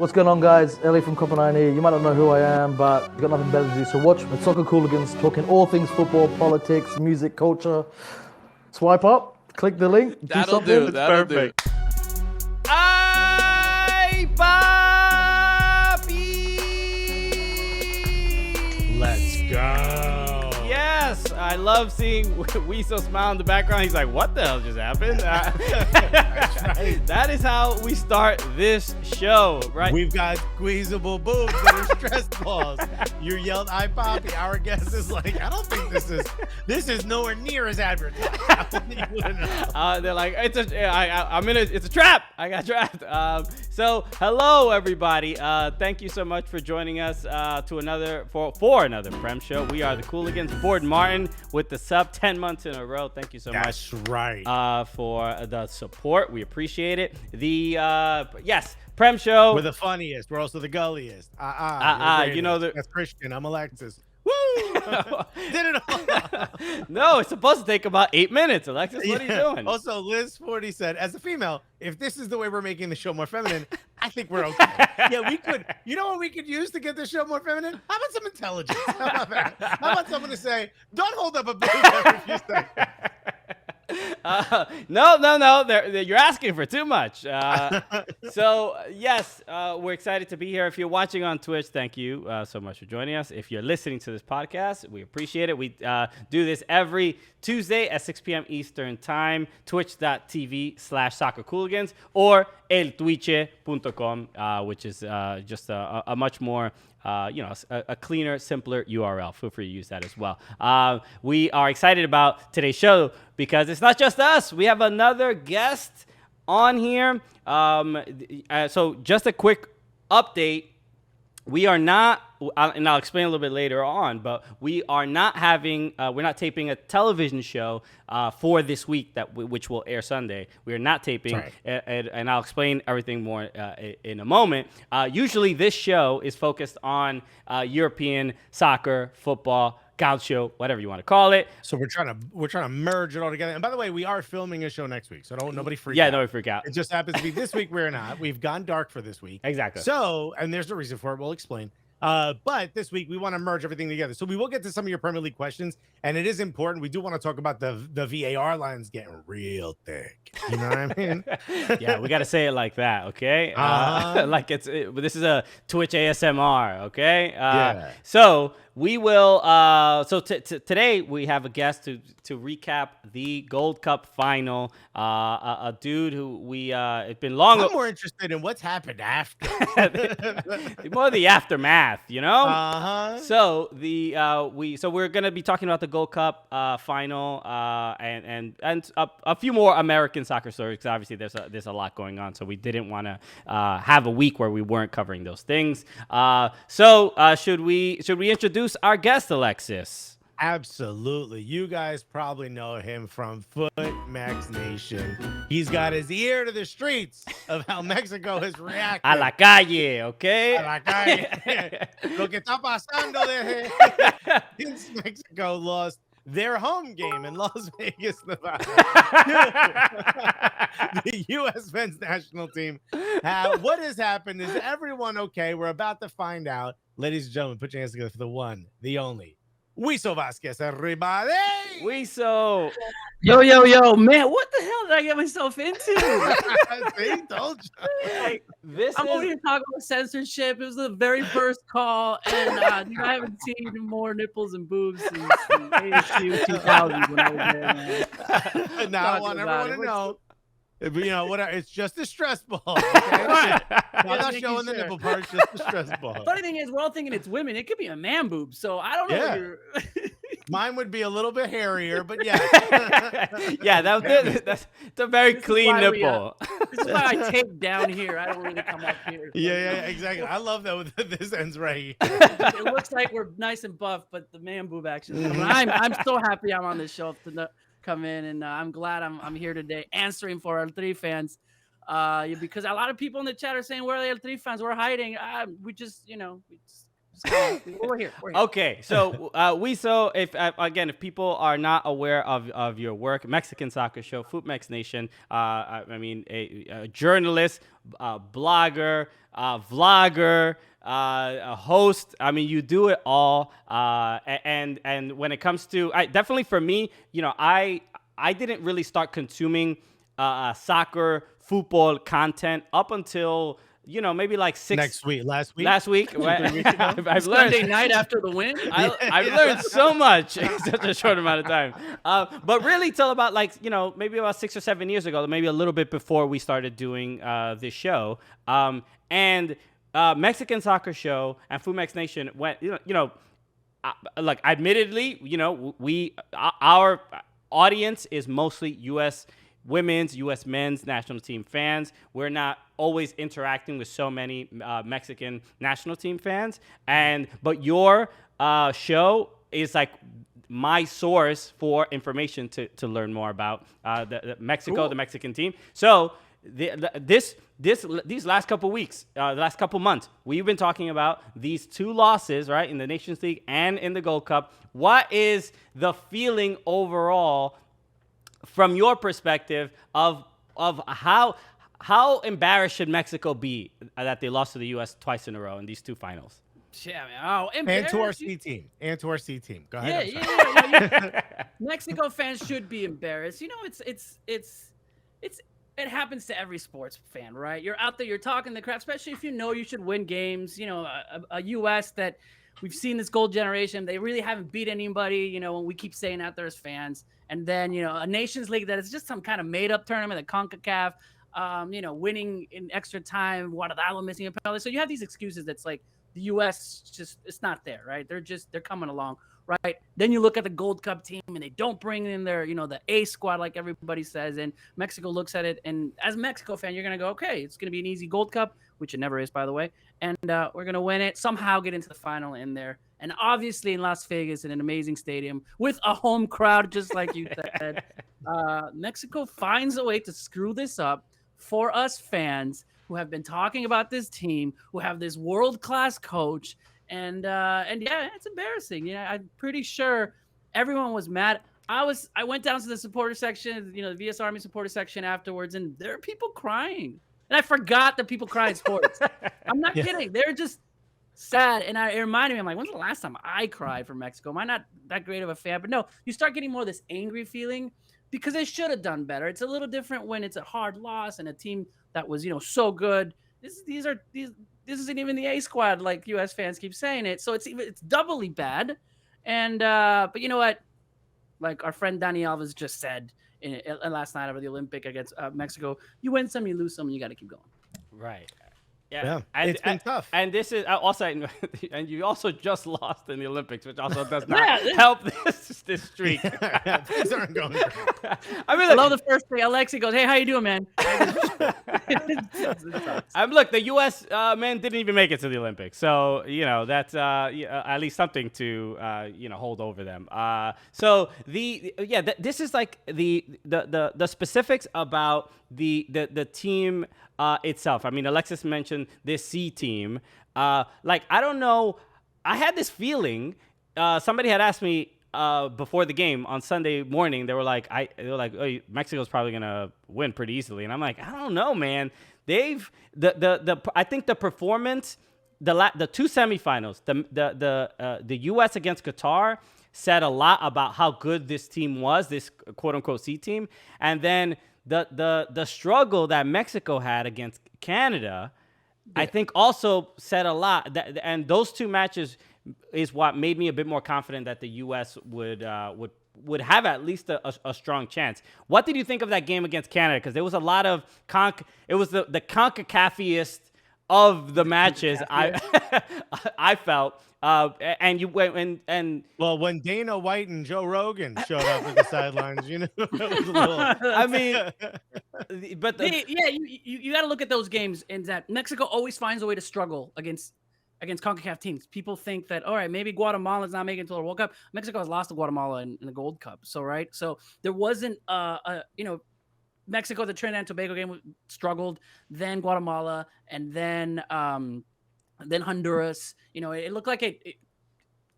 What's going on, guys? Ellie from Copenhagen here. You might not know who I am, but you've got nothing better to do. So watch the Soccer Cooligans, talking all things football, politics, music, culture. Swipe up, click the link. That'll do. That'll do. Ay, papi! Let's go. Yes, I love seeing Wiso smile in the background. He's like, what the hell just happened? That's right. That is how we start this show, right? We've got squeezable boobs that are stress balls. You yelled, "I poppy." Our guest is like, I don't think this is nowhere near as advertised. They're like, it's a trap. I got trapped. So hello everybody. Thank you so much for joining us for another PREM show. We are the Cooligans. Ford Martin with the sub 10 months in a row. Thank you so much. That's right. For the support. We appreciate it. Yes, PREM show. We're the funniest. We're also the gulliest. You know that's Christian. I'm Alexis. Woo! Did it all. No, it's supposed to take about 8 minutes. Alexis, what are you doing? Also, Liz 40 said, as a female, if this is the way we're making the show more feminine, I think we're okay. Yeah, we could. You know what we could use to get the show more feminine? How about some intelligence? How about that? How about someone to say, don't hold up a boob every few seconds? No. You're asking for too much. So yes, we're excited to be here. If you're watching on Twitch, thank you so much for joining us. If you're listening to this podcast, we appreciate it. We do this every Tuesday at 6 p.m. Eastern Time, twitch.tv/soccercooligans or eltwiche.com, which is just a much more a cleaner, simpler URL. Feel free to use that as well. We are excited about today's show because it's not just us. We have another guest on here. So just a quick update. We are not, and I'll explain a little bit later on, but we are not having, we're not taping a television show for this week which will air Sunday. We are not taping, right. and I'll explain everything more in a moment. Usually this show is focused on European soccer, football, gaucho, whatever you want to call it. So we're trying to merge it all together. And by the way, we are filming a show next week, so nobody freak out. Yeah, nobody freak out. It just happens to be this week we're not. We've gone dark for this week. Exactly. So, and there's a reason for it. We'll explain. But this week we want to merge everything together. So we will get to some of your Premier League questions, and it is important. We do want to talk about the VAR lines getting real thick. You know what I mean? Yeah, we got to say it like that, okay? Like this is a Twitch ASMR, okay? Yeah. So we will. Today we have a guest to recap the Gold Cup final. A dude who it's been long. I'm more interested in what's happened after. More the aftermath, you know. So we're gonna be talking about the Gold Cup final and a few more American soccer stories, because obviously there's a lot going on. So we didn't want to have a week where we weren't covering those things. Should we introduce our guest, Alexis? Absolutely. You guys probably know him from Fut Mex Nation. He's got his ear to the streets of how Mexico has reacted. A la calle, okay? A la calle. Lo que está pasando since Mexico lost their home game in Las Vegas, Nevada. The U.S. men's national team. What has happened? Is everyone okay? We're about to find out. Ladies and gentlemen, put your hands together for the one, the only, Wiso Vazquez, everybody! Wiso! Yo, man, what the hell did I get myself into? See, told you. I'm over here talking about censorship. It was the very first call, and I haven't seen more nipples and boobs since ASU 2000 when I was there, man. Now I want everyone to know. You know, whatever. It's just a stress ball. Okay? I'm not showing the nipple part. It's just a stress ball. Funny thing is, we're all thinking it's women. It could be a man boob. So I don't know. Yeah. Mine would be a little bit hairier, but yeah. Yeah, that's a very clean nipple. This is why I tape down here. I don't really come up here. Yeah, exactly. I love that this ends right here. It looks like we're nice and buff, but the man boob action. I'm so happy I'm on this show to come in, and I'm glad I'm here today answering for our three fans. Because a lot of people in the chat are saying, where are the El Tri fans? We're hiding. We just We're here. Okay, so Wiso, if people are not aware of your work, Mexican Soccer Show, Fut Mex Nation, a journalist, blogger, vlogger, a host. I mean, you do it all. And when it comes to, definitely for me, I didn't really start consuming soccer, football content up until maybe like last week. I've learned Sunday night after the win. I've learned so much in such a short amount of time. But really till about maybe about 6 or 7 years ago, maybe a little bit before we started doing this show. And Mexican Soccer Show and Fut Mex Nation went, admittedly, our audience is mostly U.S. women's, U.S. men's national team fans. We're not always interacting with so many Mexican national team fans. But your show is like my source for information to learn more about the Mexico, the Mexican team. So these last couple weeks, the last couple months, we've been talking about these 2 losses, right, in the Nations League and in the Gold Cup. What is the feeling overall from your perspective of how embarrassed should Mexico be that they lost to the U.S. twice in a row in these 2 finals? Yeah, man. And to our C team. Go ahead. Yeah. Mexico fans should be embarrassed. It happens to every sports fan, right? You're out there, you're talking the crap, especially if you should win games. A U.S. that we've seen this gold generation, they really haven't beat anybody. When we keep saying out there as fans. And then, a Nations League that is just some kind of made-up tournament, the CONCACAF, winning in extra time, Guardado missing a penalty. So you have these excuses that's like the U.S. it's not there, right? They're coming along, right? Then you look at the Gold Cup team and they don't bring in their, the A squad like everybody says. And Mexico looks at it. And as a Mexico fan, you're going to go, okay, it's going to be an easy Gold Cup, which it never is, by the way. And we're going to win it, somehow get into the final in there. And obviously in Las Vegas, in an amazing stadium with a home crowd, just like you said, Mexico finds a way to screw this up for us fans who have been talking about this team, who have this world-class coach. And yeah, it's embarrassing. I'm pretty sure everyone was mad. I went down to the supporter section, the VS Army supporter section afterwards, and there are people crying. And I forgot that people cry in sports. I'm not kidding. They're just sad. And it reminded me, I'm like, when's the last time I cried for Mexico? Am I not that great of a fan? But no, you start getting more of this angry feeling because they should have done better. It's a little different when it's a hard loss and a team that was, so good. This isn't even the A squad, like U.S. fans keep saying it. So it's doubly bad. And but you know what? Like our friend Dani Alves just said last night over the Olympic against Mexico, you win some, you lose some, and you got to keep going. Right. Yeah, it's been tough. And this is also, and you also just lost in the Olympics, which also does not help this streak. Things aren't going good. I love the first thing. Alexi goes, "Hey, how you doing, man?" Look, the U.S. Men didn't even make it to the Olympics, so that's at least something to hold over them. So this is like the specifics about the team itself. I mean, Alexis mentioned this C team. I don't know. I had this feeling. Somebody had asked me before the game on Sunday morning. They were like, oh, Mexico's probably gonna win pretty easily, and I'm like, I don't know, man. I think the performance, the 2 semifinals, the U.S. against Qatar said a lot about how good this team was, this quote unquote C team, and then the struggle that Mexico had against Canada, I think also said a lot. And those 2 matches is what made me a bit more confident that the U.S. would have at least a strong chance. What did you think of that game against Canada? Because there was a lot of it was the CONCACAF-iest of the matches. I felt. And you went and well, when Dana White and Joe Rogan showed up at the sidelines, it was a little. I mean, but you got to look at those games, and that Mexico always finds a way to struggle against CONCACAF teams. People think that, all right, maybe Guatemala's not making it to the World Cup. Mexico has lost to Guatemala in the Gold Cup, so there wasn't Mexico, the Trinidad and Tobago game struggled, then Guatemala, and then then Honduras. It looked like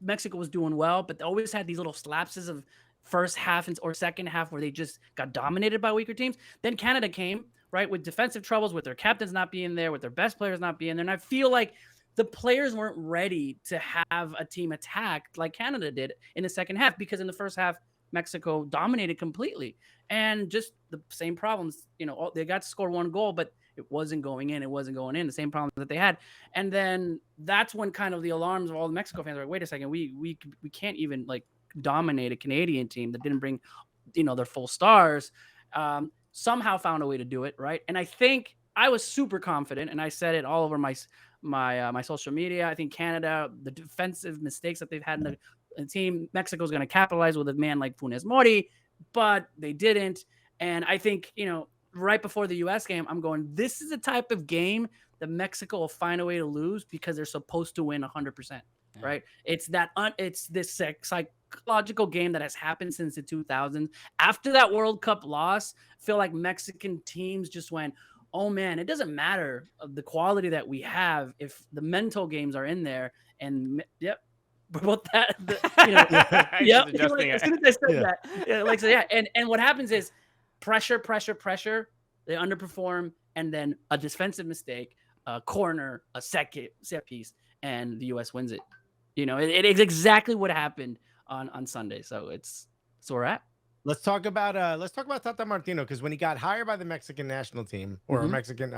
Mexico was doing well, but they always had these little lapses of first half or second half where they just got dominated by weaker teams. Then Canada came, right, with defensive troubles, with their captains not being there, with their best players not being there. And I feel like the players weren't ready to have a team attack like Canada did in the second half, because in the first half, Mexico dominated completely. And just the same problems, they got to score one goal, but it wasn't going in. It wasn't going in. The same problems that they had. And then that's when kind of the alarms of all the Mexico fans are like, wait a second, we can't even like dominate a Canadian team that didn't bring, their full stars. Somehow found a way to do it, right? And I think I was super confident, and I said it all over my social media. I think Canada, the defensive mistakes that they've had in the team, Mexico's going to capitalize with a man like Funes Mori, but they didn't. And I think, right before the U.S. game, I'm going, this is the type of game that Mexico will find a way to lose because they're supposed to win 100%, right? It's this psychological game that has happened since the 2000s. After that World Cup loss, I feel like Mexican teams just went, oh man, it doesn't matter the quality that we have if the mental games are in there. And yep. About that, yep. As soon as I said that, and what happens is pressure. They underperform, and then a defensive mistake, a corner, a set piece, and the U.S. wins it. It's exactly what happened on Sunday. So it's where we're at. Let's talk about Tata Martino, because when he got hired by the Mexican national team or Mexican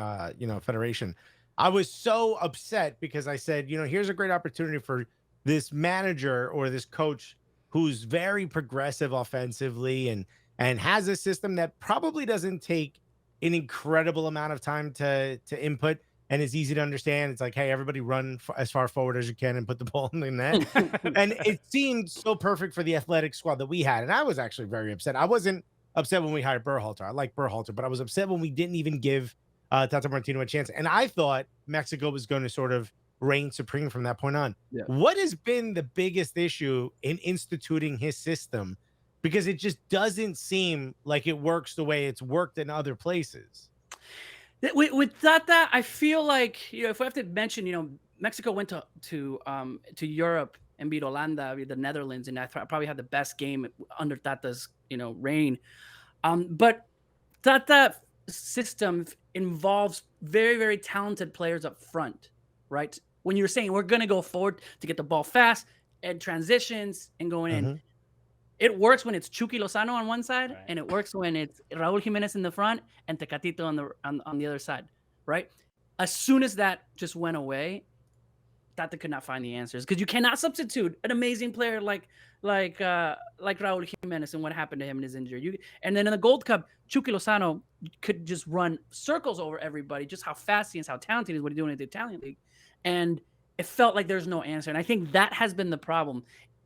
federation, I was so upset because I said, here's a great opportunity for this manager or this coach who's very progressive offensively and has a system that probably doesn't take an incredible amount of time to input and is easy to understand. It's like, hey, everybody run as far forward as you can and put the ball in the net. And it seemed so perfect for the athletic squad that we had. And I was actually very upset. I wasn't upset when we hired Berhalter. I like Berhalter, but I was upset when we didn't even give Tata Martino a chance. And I thought Mexico was going to sort of reign supreme from that point on. Yeah. What has been the biggest issue in instituting his system? Because it just doesn't seem like it works the way it's worked in other places. With that, I feel like, if we have to mention, Mexico went to Europe and beat Holanda, the Netherlands, and I probably had the best game under Tata's reign. But Tata system involves very, very talented players up front, right? When you're saying we're going to go forward to get the ball fast and transitions and going in, it works when it's Chucky Lozano on one side, right, and it works when it's Raúl Jiménez in the front and Tecatito on the other side, right? As soon as that just went away, Tata could not find the answers, because you cannot substitute an amazing player like Raúl Jiménez and what happened to him in his injury. And then in the Gold Cup, Chucky Lozano could just run circles over everybody, just how fast he is, how talented he is, what he's doing in the Italian league. And it felt like there's no answer. And I think that has been the problem.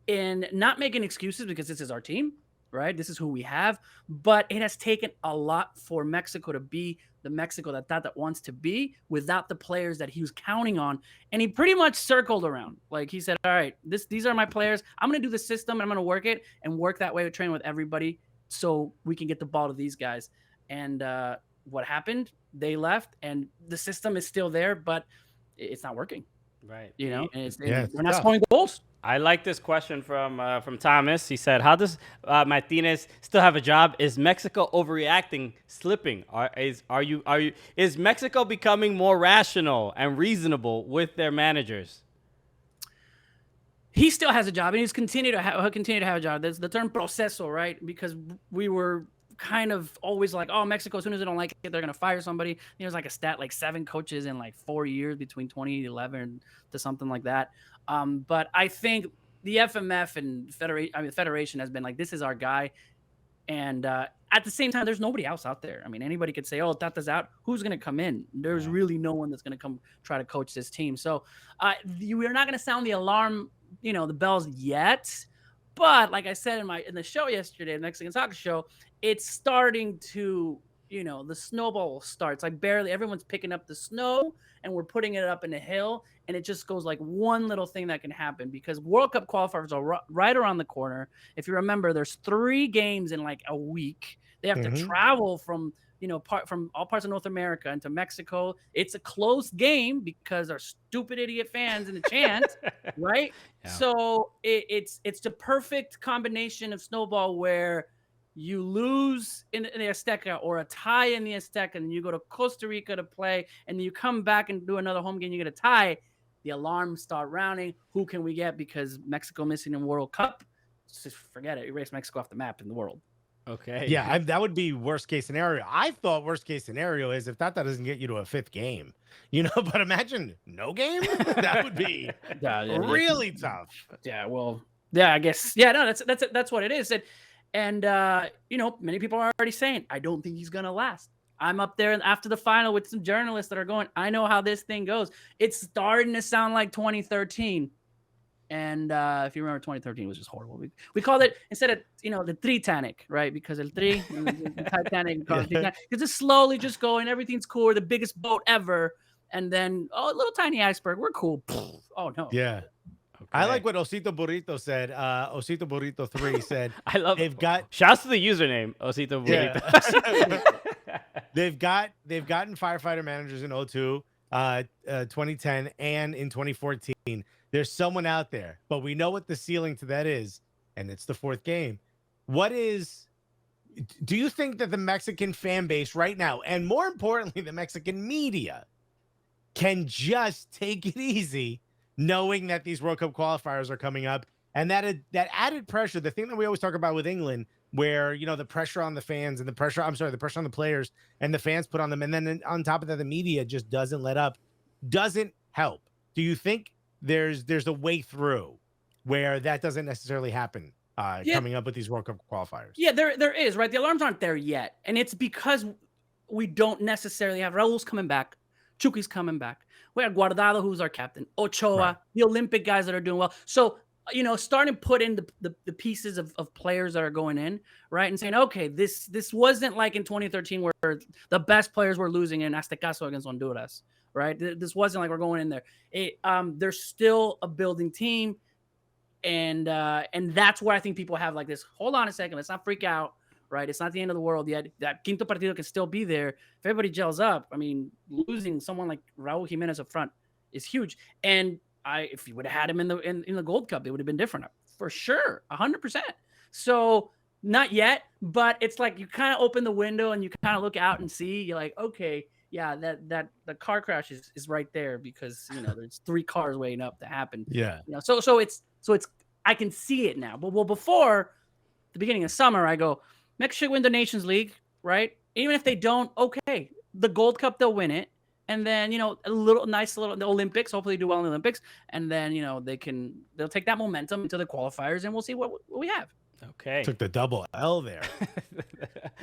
In not making excuses, because this is our team, right? This is who we have. But it has taken a lot for Mexico to be the Mexico that Tata wants to be without the players that he was counting on. And he pretty much circled around. Like he said, all right, these are my players. I'm going to do the system and I'm going to work it and work that way to train with everybody so we can get the ball to these guys. And what happened? They left, and the system is still there, but it's not working. Right. And we're not scoring goals. I like this question from Thomas. He said, how does Martinez still have a job? Is Mexico overreacting, slipping? Is Mexico becoming more rational and reasonable with their managers? He still has a job, and he'll continue to have a job. There's the term proceso, right? Because we were kind of always like, oh, Mexico, as soon as they don't like it, they're going to fire somebody. There's like a stat, like 7 coaches in like 4 years between 2011 to something like that. But I think the FMF and the Federation has been like, this is our guy. And at the same time, there's nobody else out there. I mean, anybody could say, oh, Tata's out. Who's going to come in? There's really no one that's going to come try to coach this team. So we're not going to sound the alarm, the bells yet. But like I said in the show yesterday, the Mexican Soccer Show, it's starting to, the snowball starts. Like everyone's picking up the snow and we're putting it up in the hill. And it just goes like one little thing that can happen, because World Cup qualifiers are right around the corner. If you remember, there's 3 games in like a week. They have to travel from from all parts of North America into Mexico. It's a close game because our stupid idiot fans in the chant, right? Yeah. So it's the perfect combination of snowball where you lose in the Azteca or a tie in the Azteca, and you go to Costa Rica to play, and then you come back and do another home game, you get a tie. The alarms start rounding. Who can we get? Because Mexico missing in World Cup. Just forget it. Erase Mexico off the map in the world. Okay. Yeah, that would be worst case scenario. I thought worst case scenario is if that doesn't get you to a 5th game, but imagine no game. That would be really tough. Yeah, well, yeah, I guess. Yeah, no, that's what it is. And many people are already saying, I don't think he's gonna last. I'm up there after the final with some journalists that are going, I know how this thing goes. It's starting to sound like 2013. And if you remember, 2013 was just horrible. We called it, instead of, the Titanic, right? Because the Titanic, because it's slowly just going, everything's cool, we're the biggest boat ever. And then, a little tiny iceberg, we're cool. Oh, no. Yeah. Okay. I like what Osito Burrito said. Osito Burrito 3 said, I love they've got. Shouts to the username, Osito Burrito. Yeah. they've gotten firefighter managers in 02, 2010, and in 2014. There's someone out there, but we know what the ceiling to that is, and it's the 4th game. Do you think that the Mexican fan base right now, and more importantly, the Mexican media, can just take it easy knowing that these World Cup qualifiers are coming up, and that added pressure, the thing that we always talk about with England, where, the pressure on the fans and the pressure on the players and the fans put on them, and then on top of that, the media just doesn't let up, doesn't help. Do you think there's a way through where that doesn't necessarily happen coming up with these World Cup qualifiers? Yeah, there is, right? The alarms aren't there yet. And it's because we don't necessarily have Raul's coming back. Chucky's coming back. We have Guardado, who's our captain. Ochoa, right. The Olympic guys that are doing well. So, starting to put in the pieces of players that are going in, right? And saying, okay, this wasn't like in 2013 where the best players were losing in Aztecaso against Honduras. Right. This wasn't like we're going in there. There's still a building team. And that's where I think people have like this. Hold on a second. Let's not freak out. Right. It's not the end of the world yet. That Quinto Partido can still be there. If everybody gels up, I mean, losing someone like Raul Jimenez up front is huge. And if you would have had him in the Gold Cup, it would have been different for sure. 100%. So not yet, but it's like you kind of open the window and you kind of look out and see, you're like, okay, yeah, that the car crash is right there because there's 3 cars waiting up to happen. Yeah. So it's I can see it now. But before the beginning of summer, I go, Mexico should win the Nations League, right? Even if they don't, okay, the Gold Cup they'll win it, and then the Olympics. Hopefully, do well in the Olympics, and then they'll take that momentum into the qualifiers, and we'll see what we have. Okay. Took the double L there.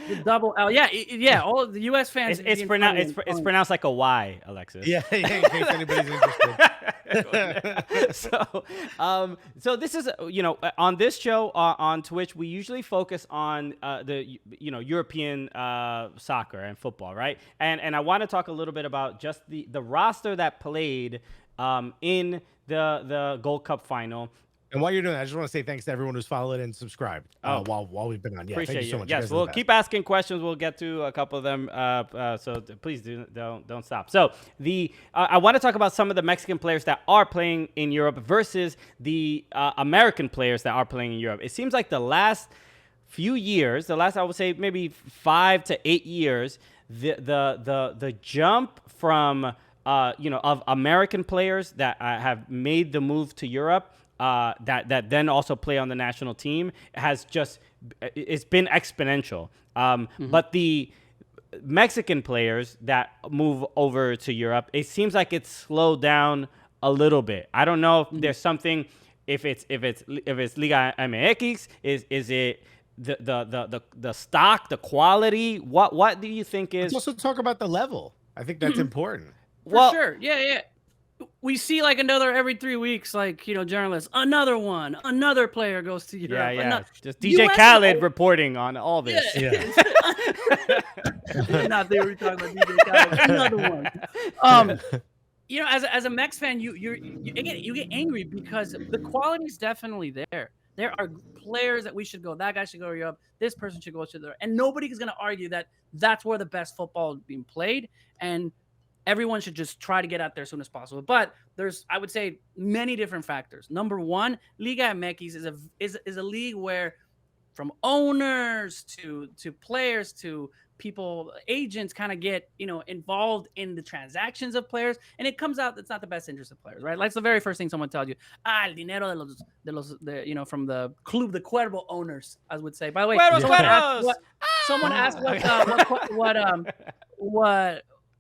The double L. Yeah. All of the U.S. fans. It's pronounced like a Y, Alexis. Yeah. In case anybody's interested. So this is on this show on Twitch, we usually focus on the European soccer and football, right? And I want to talk a little bit about just the roster that played in the Gold Cup final. And while you're doing that, I just want to say thanks to everyone who's followed and subscribed while we've been on. Yeah, appreciate thank you so much. Yes, we'll keep asking questions. We'll get to a couple of them. So please don't stop. So I want to talk about some of the Mexican players that are playing in Europe versus the American players that are playing in Europe. It seems like the last few years, I would say maybe 5 to 8 years, the jump from of American players that have made the move to Europe. That then also play on the national team it's been exponential. But the Mexican players that move over to Europe, it seems like it's slowed down a little bit. I don't know if there's something, if it's Liga MX, is it the stock, the quality? What do you think is? Let's also talk about the level. I think that's important. For sure. Yeah. We see like every 3 weeks, like, journalists, another player goes to Europe. Yeah. Just DJ Khaled reporting on all this. Yeah. Not they were talking about DJ Khaled. Another one. As a Mex fan, you get angry because the quality is definitely there. There are players that we should go. That guy should go to Europe. This person should go to there. And nobody is going to argue that that's where the best football is being played. And everyone should just try to get out there as soon as possible. But there's, I would say, many different factors. Number one, Liga MX is a league where, from owners to players to people, agents, kind of get involved in the transactions of players, and it comes out that's not the best interest of players, right? Like, it's the very first thing someone tells you. El dinero from the Club de Cuervo owners, I would say. By the way, someone asked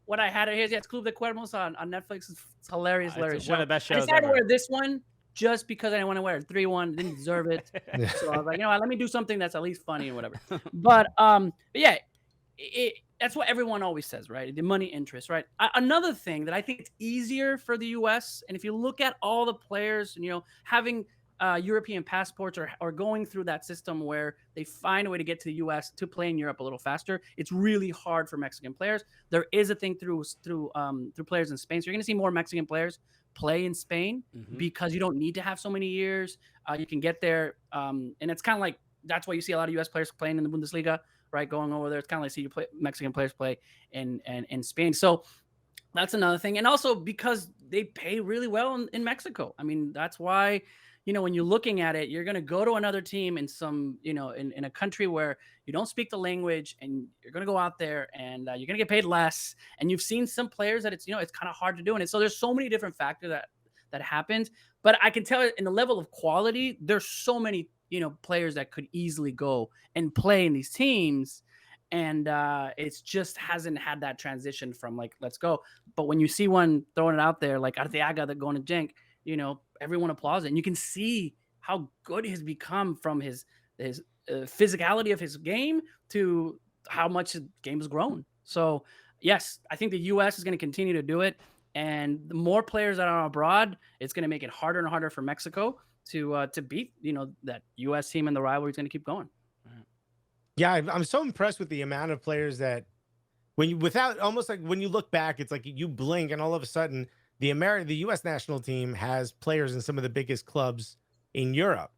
what I had here. Yeah, it's Club de Cuervos on Netflix. It's hilarious, hilarious. It's one of the best shows I decided ever. to wear this one just because I didn't want to wear it. 3-1, didn't deserve it. So I was like, let me do something that's at least funny or whatever. But yeah, that's what everyone always says, right? The money interest, right? Another thing that I think it's easier for the U.S., and if you look at all the players, having European passports or going through that system where they find a way to get to the U.S. to play in Europe a little faster, it's really hard for Mexican players. There is a thing through players in Spain, so you're going to see more Mexican players play in Spain because you don't need to have so many years. You can get there, and it's kind of like that's why you see a lot of U.S. players playing in the Bundesliga, right? Going over there, it's kind of like see Mexican players play in Spain. So that's another thing, and also because they pay really well in Mexico. I mean, that's why. When you're looking at it, you're going to go to another team in some, in a country where you don't speak the language, and you're going to go out there and you're going to get paid less. And you've seen some players that it's kind of hard to do. And so there's so many different factors that happens. But I can tell in the level of quality, there's so many, players that could easily go and play in these teams. And it's just hasn't had that transition from like, let's go. But when you see one throwing it out there, like Arteaga that going to Genk, everyone applauds it. And you can see how good he has become from his physicality of his game to how much his game has grown. So, yes, I think the U.S. is going to continue to do it. And the more players that are abroad, it's going to make it harder and harder for Mexico to beat, that U.S. team, and the rivalry is going to keep going. Yeah, I'm so impressed with the amount of players that when you almost like when you look back, it's like you blink and all of a sudden the U.S. national team has players in some of the biggest clubs in Europe.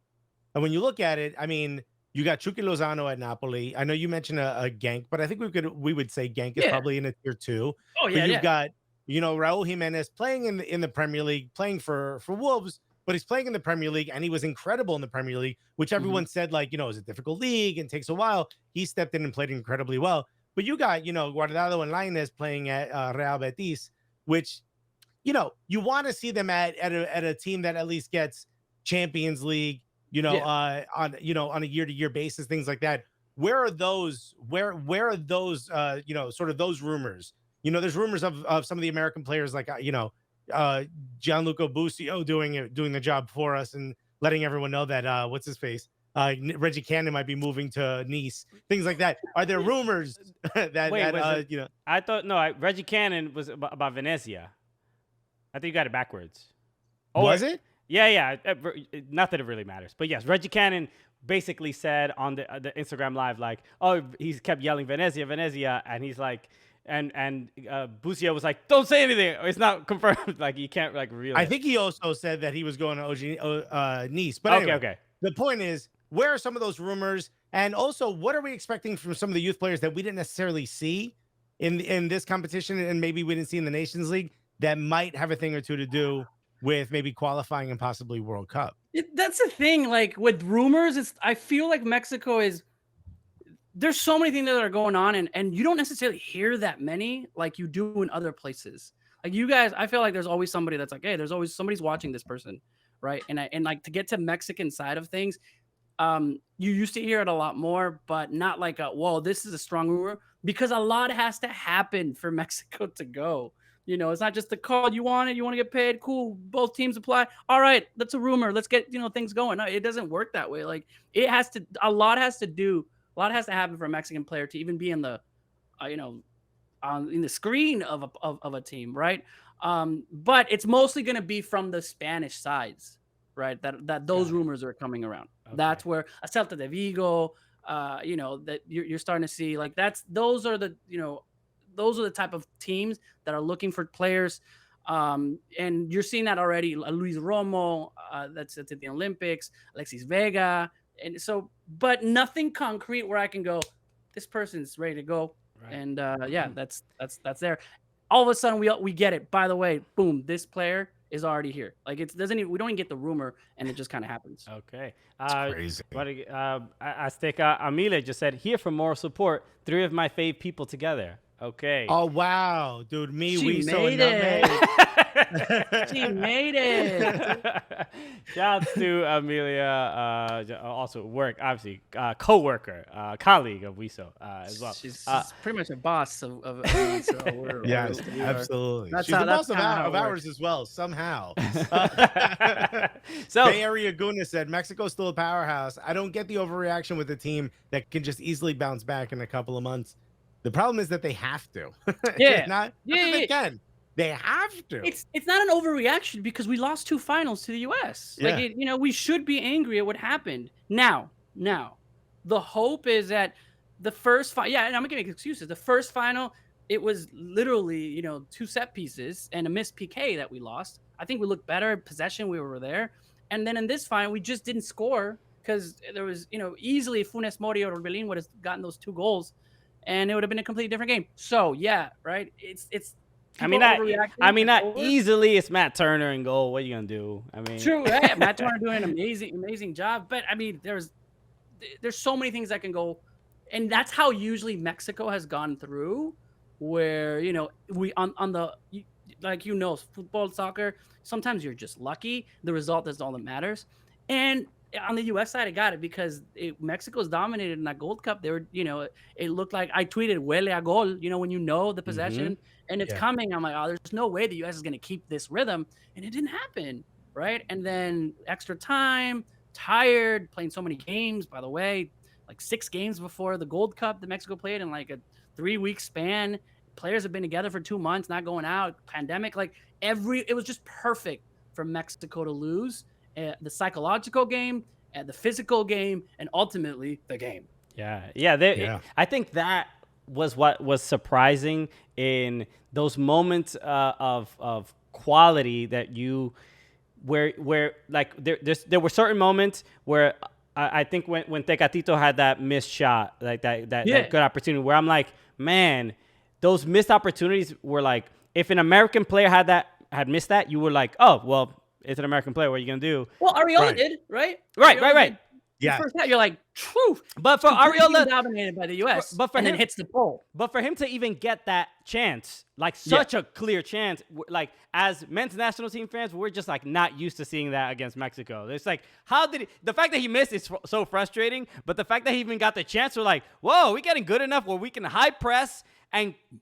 And when you look at it, I mean, you got Chucky Lozano at Napoli. I know you mentioned a Genk, but I think we would say Genk is probably in a tier 2. Oh yeah, but you've got Raul Jimenez playing in the Premier League, playing for Wolves, but he's playing in the Premier League, and he was incredible in the Premier League, which everyone said is a difficult league and takes a while. He stepped in and played incredibly well. But you got Guardado and Lainez playing at Real Betis, which you want to see them at a team that at least gets Champions League, on a year-to-year basis, things like that. Where are those? Where are those? Sort of those rumors. There's rumors of some of the American players like Gianluca Busio doing the job for us and letting everyone know that what's his face. Reggie Cannon might be moving to Nice, things like that. Are there rumors that I thought Reggie Cannon was about Venezia. I think you got it backwards. Was it? Yeah. Not that it really matters, but yes, Reggie Cannon basically said on the Instagram live, like, oh, he's kept yelling Venezia, and he's like, and Busio was like, don't say anything. It's not confirmed. Like, you can't really. I think he also said that he was going to Nice. But anyway, okay. The point is, where are some of those rumors? And also, what are we expecting from some of the youth players that we didn't necessarily see in this competition, and maybe we didn't see in the Nations League, that might have a thing or two to do with maybe qualifying and possibly World Cup? That's the thing. Like with rumors, I feel like Mexico there's so many things that are going on, and you don't necessarily hear that many like you do in other places. Like you guys, I feel like there's always somebody that's like, hey, there's always somebody's watching this person, right? And like to get to Mexican side of things, you used to hear it a lot more, but not like whoa, this is a strong rumor, because a lot has to happen for Mexico to go. It's not just the call. You want it. You want to get paid. Cool. Both teams apply. All right. That's a rumor. Let's get, things going. No, it doesn't work that way. Like a lot has to happen for a Mexican player to even be in the, in the screen of a team. Right. But it's mostly going to be from the Spanish sides, right? That those rumors are coming around. Okay. That's where a Celta de Vigo, that you're starting to see, like those are the type of teams that are looking for players. And you're seeing that already. Luis Romo, that's at the Olympics, Alexis Vega. And so, but nothing concrete where I can go, this person's ready to go. Right. And yeah, that's there. All of a sudden we get it. By the way, boom, this player is already here. Like it doesn't even, we don't even get the rumor, and it just kind of happens. Okay. Crazy. Azteca Amile just said, here for moral support, 3 of my fave people together. Okay. Oh wow, dude, She made it. She made it. Shouts to Amelia, also obviously co-worker, colleague of Wiso as well. She's pretty much a boss of so yes, absolutely. That's She's how, the boss that's of ours as well, somehow. So Bay Area Guna said, Mexico's still a powerhouse. I don't get the overreaction with a team that can just easily bounce back in a couple of months. The problem is that they have to. Yeah. not that they can. They have to. It's not an overreaction because we lost 2 finals to the U.S. Yeah. Like, we should be angry at what happened. Now, the hope is that the first final, and I'm not giving excuses. The first final, it was literally, 2 set pieces and a missed PK that we lost. I think we looked better possession. We were there. And then in this final, we just didn't score because there was, easily Funes Mori or Orbelin would have gotten those 2 goals. And it would have been a completely different game. So yeah, right. It's. not easily. It's Matt Turner in goal. What are you gonna do? True. Right? Matt Turner doing an amazing job. But there's so many things that can go, and that's how usually Mexico has gone through, where we on the football, soccer. Sometimes you're just lucky. The result is all that matters, and. On the U.S. side, I got it because Mexico's dominated in that Gold Cup. They were, it looked like I tweeted "huele a gol." When the possession and it's coming, I'm like, oh, there's no way the U.S. is going to keep this rhythm, and it didn't happen, right? And then extra time, tired, playing so many games. By the way, like 6 games before the Gold Cup that Mexico played in like a 3-week span. Players have been together for 2 months, not going out. Pandemic, it was just perfect for Mexico to lose. The psychological game, the physical game, and ultimately the game. Yeah. I think that was what was surprising in those moments of quality that where like there were certain moments where I think when Tecatito had that missed shot, like that good opportunity, where I'm like, man, those missed opportunities were like, if an American player had missed that, you were like, oh well. It's an American player. What are you gonna do? Well, Ariola did, right? Right. Yeah. First half, you're like, true. But for Ariola, dominated by the U.S. But for and him, then hits the pole. But for him to even get that chance, like such a clear chance, like as men's national team fans, we're just like not used to seeing that against Mexico. It's like, the fact that he missed is so frustrating. But the fact that he even got the chance, we're like, whoa, we're getting good enough where we can high press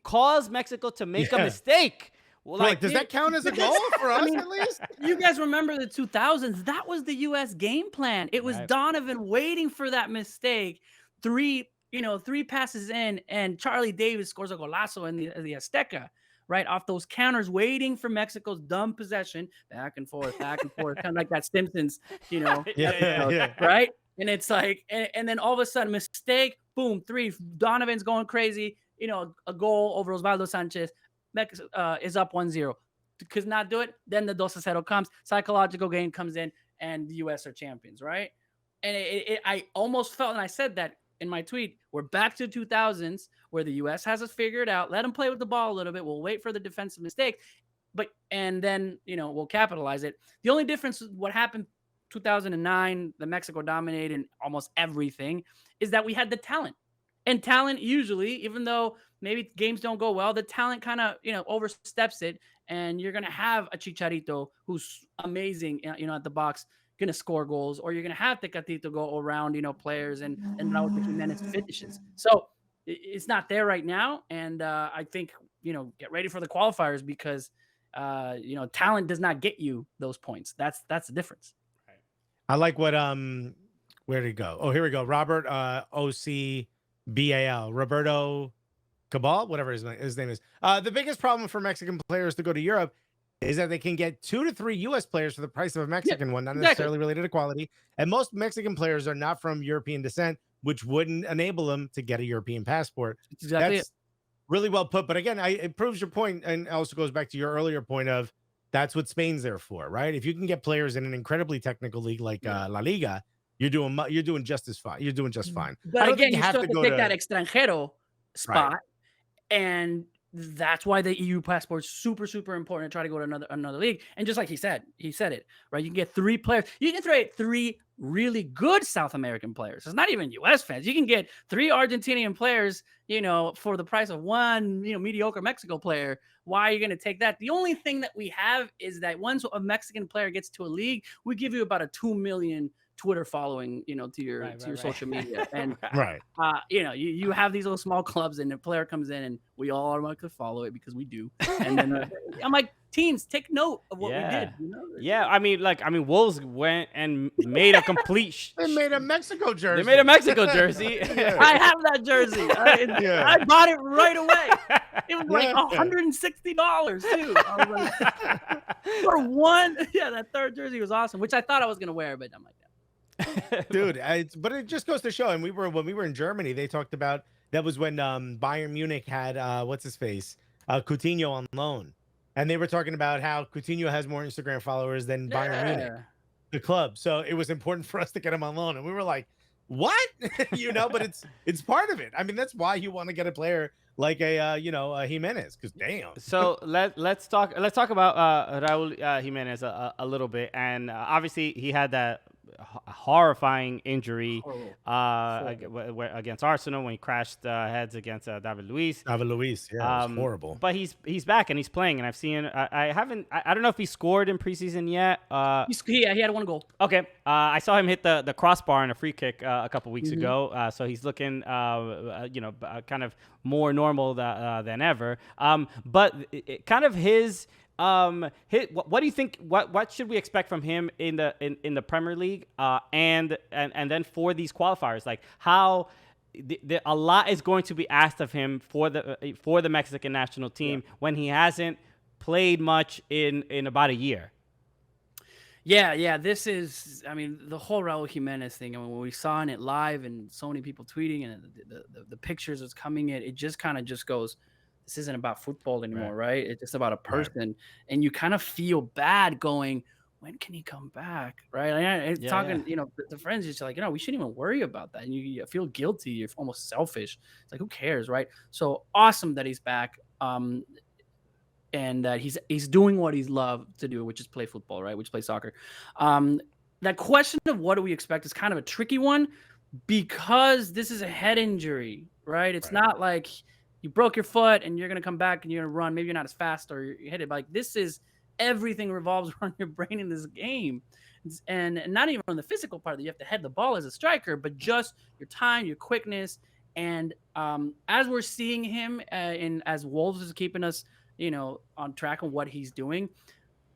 cause Mexico to make a mistake. Well, does that count as a goal for us at least? You guys remember the 2000s? That was the U.S. game plan. It was Donovan waiting for that mistake. 3 passes in, and Charlie Davis scores a golazo in the Azteca, right off those counters, waiting for Mexico's dumb possession, back and forth, kind of like that Simpsons, right? And it's like, and then all of a sudden, mistake, boom, 3. Donovan's going crazy, a goal over Osvaldo Sanchez. Mexico is up 1-0. Could not do it. Then the 2-0 comes. Psychological game comes in, and the U.S. are champions, right? And I almost felt, and I said that in my tweet, we're back to 2000s where the U.S. has us figured out. Let them play with the ball a little bit. We'll wait for the defensive mistake, and then we'll capitalize it. The only difference with what happened 2009, the Mexico dominated almost everything, is that we had the talent. And talent usually, even though maybe games don't go well, the talent kind of, oversteps it. And you're going to have a Chicharito who's amazing, at the box, going to score goals. Or you're going to have Tecatito go around, players and Raul Jimenez finishes. So it's not there right now. And I think, get ready for the qualifiers because, talent does not get you those points. That's the difference. Right. I like what, where did he go? Oh, here we go. Robert OCBAL, Roberto Cabal, whatever his name is. The biggest problem for Mexican players to go to Europe is that they can get 2 to 3 U.S. players for the price of a Mexican one, not necessarily related to quality. And most Mexican players are not from European descent, which wouldn't enable them to get a European passport. Exactly. really well put. But again, it proves your point, and also goes back to your earlier point of that's what Spain's there for, right? If you can get players in an incredibly technical league like La Liga, you're doing just as fine. You're doing just fine. But I don't again, think you you have still to have to go take to that extranjero spot, Right. and that's why the EU passport's super, super important to try to go to another league. And just like he said it, right? You can get 3 players. You can trade 3 really good South American players. It's not even US fans. You can get 3 Argentinian players, for the price of 1, mediocre Mexico player. Why are you going to take that? The only thing that we have is that once a Mexican player gets to a league, we give you about a 2 million Twitter following, to your social media. And Right. you have these little small clubs, and the player comes in, and we all automatically follow it because we do. And then I'm like, teams, take note of what we did. Yeah, I mean, Wolves went and made a complete. They made a Mexico jersey. They made a Mexico jerscy. I have that jersey. I bought it right away. It was like $160 too. I was like, for one, that third jersey was awesome, which I thought I was gonna wear, but I'm like, Dude, but it just goes to show. And when we were in Germany, they talked about that was when Bayern Munich had what's his face, Coutinho on loan, and they were talking about how Coutinho has more Instagram followers than Bayern Munich, the club. So it was important for us to get him on loan, and we were like, what? But it's part of it. I mean, that's why you want to get a player like a Jimenez, because damn. So let's talk about Raul Jimenez a little bit, and obviously he had that horrifying injury against Arsenal when he crashed heads against David Luiz. David Luiz, yeah, it was horrible. But he's back and he's playing, and I've seen. I don't know if he scored in preseason yet. he had 1 goal. Okay, I saw him hit the crossbar in a free kick a couple weeks ago. So he's looking, kind of more normal than ever. But kind of his. What do you think? What should we expect from him in the Premier League? And then for these qualifiers, like how a lot is going to be asked of him for the Mexican national team when he hasn't played much in about a year. Yeah. This is, the whole Raul Jimenez thing. When we saw it live and so many people tweeting and the pictures was coming in, it just kind of just goes, this isn't about football anymore, right? It's just about a person. Right. And you kind of feel bad going, when can he come back, right? And talking, the friends just like, we shouldn't even worry about that. And you feel guilty. You're almost selfish. It's like, who cares, right? So awesome that he's back. And that he's doing what he's loved to do, which is play football, right? Which play soccer. That question of what do we expect is kind of a tricky one because this is a head injury, right? It's not like you broke your foot and you're going to come back and you're going to run. Maybe you're not as fast or you hit it. But like this is everything revolves around your brain in this game. And not even on the physical part that you have to head the ball as a striker, but just your time, your quickness. And as we're seeing him as Wolves is keeping us, on track on what he's doing,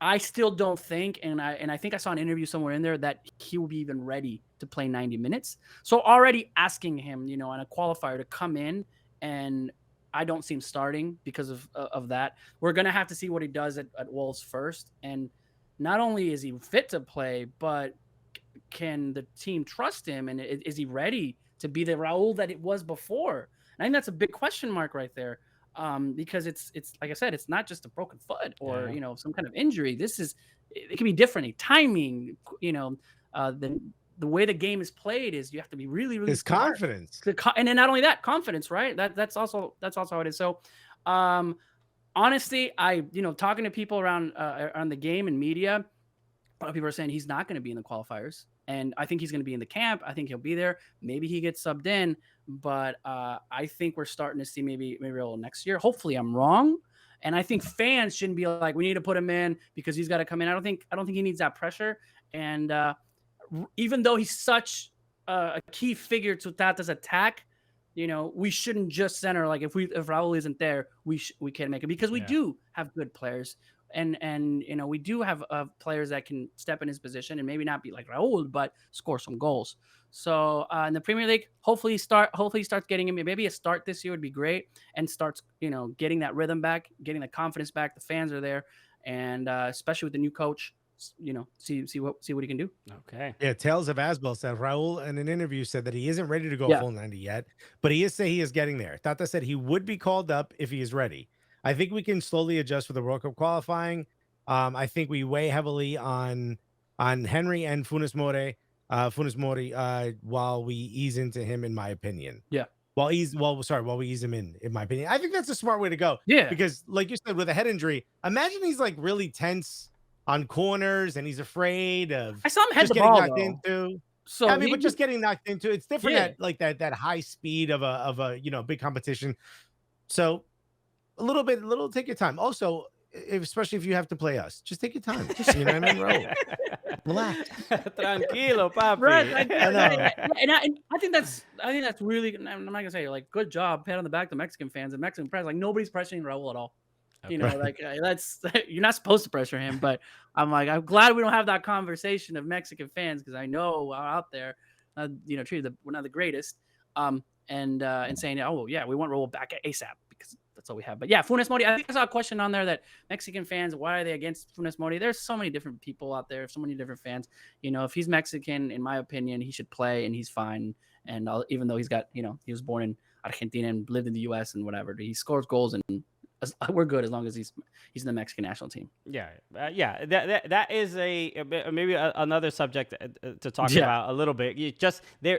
I still don't think, and I think I saw an interview somewhere in there that he will be even ready to play 90 minutes. So already asking him, on a qualifier to come in, and I don't see him starting because of that. We're going to have to see what he does at Wolves first. And not only is he fit to play, but can the team trust him? And is he ready to be the Raul that it was before? And I think that's a big question mark right there. Because it's like I said, it's not just a broken foot or, some kind of injury. It can be different. Timing, the way the game is played is you have to be really, really his smart. Confidence. And then not only that, confidence, right? That's also how it is. So, honestly, talking to people around the game and media, a lot of people are saying he's not going to be in the qualifiers. And I think he's going to be in the camp. I think he'll be there. Maybe he gets subbed in, but I think we're starting to see maybe a little next year. Hopefully I'm wrong. And I think fans shouldn't be like, we need to put him in because he's got to come in. I don't think he needs that pressure. And even though he's such a key figure to Tata's attack, we shouldn't just center like if Raul isn't there, we can't make it because we do have good players. And we do have players that can step in his position and maybe not be like Raul, but score some goals. So in the Premier League, hopefully he starts getting him. Maybe a start this year would be great and starts, getting that rhythm back, getting the confidence back. The fans are there. And especially with the new coach, see what he can do. Okay. Yeah, Tales of Asbel said Raul in an interview said that he isn't ready to go Yeah. full 90 yet, but he is getting there. Tata said he would be called up if he is ready. I think we can slowly adjust for the World Cup qualifying. I think we weigh heavily on Henry and Funes Mori while we ease into him, in my opinion. Yeah. While we ease him in my opinion. I think that's a smart way to go. Yeah. Because like you said, with a head injury, imagine he's like really tense on corners and he's afraid of I saw him head just the getting ball knocked though. into. So I mean, but just getting knocked into, it's different Yeah. at like that high speed of a big competition. So take your time. Also, especially if you have to play us, just take your time. You know what I mean? Roll. Relax. Tranquilo, papi. Right, and I think that's really. I'm not gonna say like good job, pat on the back to Mexican fans and Mexican press. Like nobody's pressuring Raul at all. You know, like that's you're not supposed to pressure him. But I'm glad we don't have that conversation of Mexican fans because I know out there, we're not the greatest. And saying, oh yeah, we want Raul back at ASAP because that's all we have. But yeah, Funes Mori. I think I saw a question on there that Mexican fans, why are they against Funes Mori? There's so many different people out there, so many different fans. You know, if he's Mexican, in my opinion, he should play and he's fine. And even though he's got, he was born in Argentina and lived in the U.S. and whatever, he scores goals and we're good as long as he's in the Mexican national team. Yeah. That is maybe another subject to talk about a little bit. There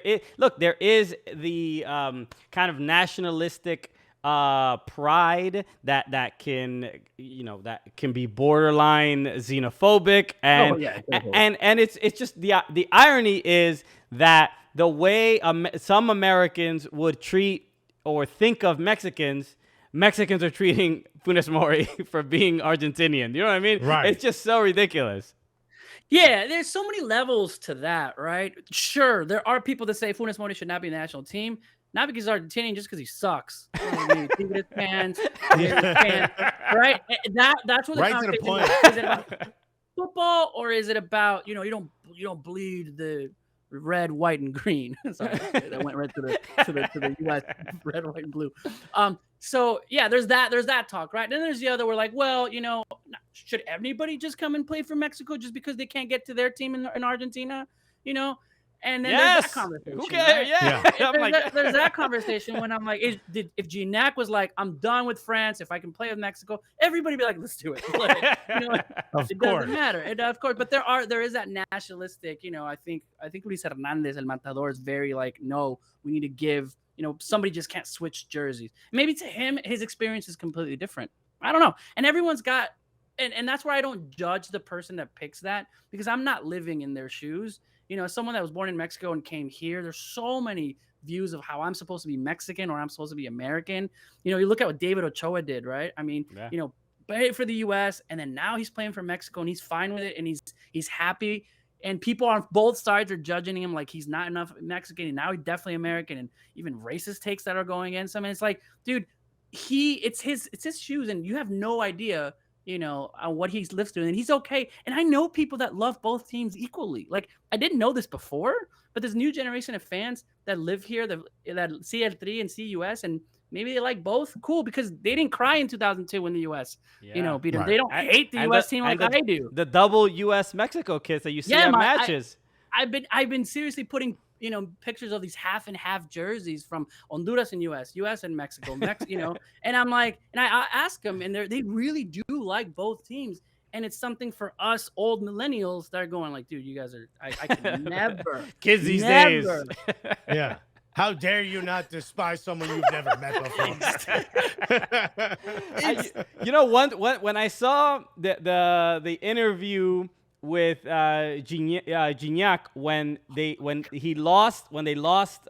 is the kind of nationalistic pride that can be borderline xenophobic and it's just the irony is that the way some Americans would treat or think of Mexicans are treating Funes Mori for being Argentinian. You know what I mean? Right. It's just so ridiculous. Yeah, there's so many levels to that, right? Sure, there are people that say Funes Mori should not be in the national team, not because he's Argentinian, just because he sucks. Right? That's what the right to the point. Is it about football or is it about you don't bleed the red, white, and green? Sorry, that went right to the U.S. red, white, and blue. So yeah, there's that talk, right? Then there's the other. We're like, well, should anybody just come and play for Mexico just because they can't get to their team in Argentina? And then there's that conversation. Who cares? Right? Yeah. There's that conversation when I'm like, if Gignac was like, I'm done with France. If I can play with Mexico, everybody be like, let's do it. Like, it doesn't matter. Of course, but there is that nationalistic. I think Luis Hernandez, El Matador, is very like, no, we need to give. Somebody just can't switch jerseys. Maybe to him, his experience is completely different. I don't know. And everyone's got, and that's where I don't judge the person that picks that because I'm not living in their shoes. Someone that was born in Mexico and came here, there's so many views of how I'm supposed to be Mexican or I'm supposed to be American. You look at what David Ochoa did, right? I mean, played for the U.S. and then now he's playing for Mexico and he's fine with it and he's happy. And people on both sides are judging him like he's not enough Mexican and now he's definitely American and even racist takes that are going against him. And it's like, dude, it's his shoes and you have no idea on what he lives through, and he's okay. And I know people that love both teams equally. Like I didn't know this before, but there's new generation of fans that live here that see L3 and see US, and maybe they like both. Cool, because they didn't cry in 2002 when the US, beat them. Right. They don't hate the US team like I do. The double US Mexico kids that you see at matches. I've been seriously putting pictures of these half and half jerseys from Honduras and US and Mexico, and I'm like, and I ask them, and they really do like both teams, and it's something for us old millennials that are going like, dude, you guys are, I can never kids these days. Yeah. How dare you not despise someone you've never met before? When I saw the interview with Gignac when they lost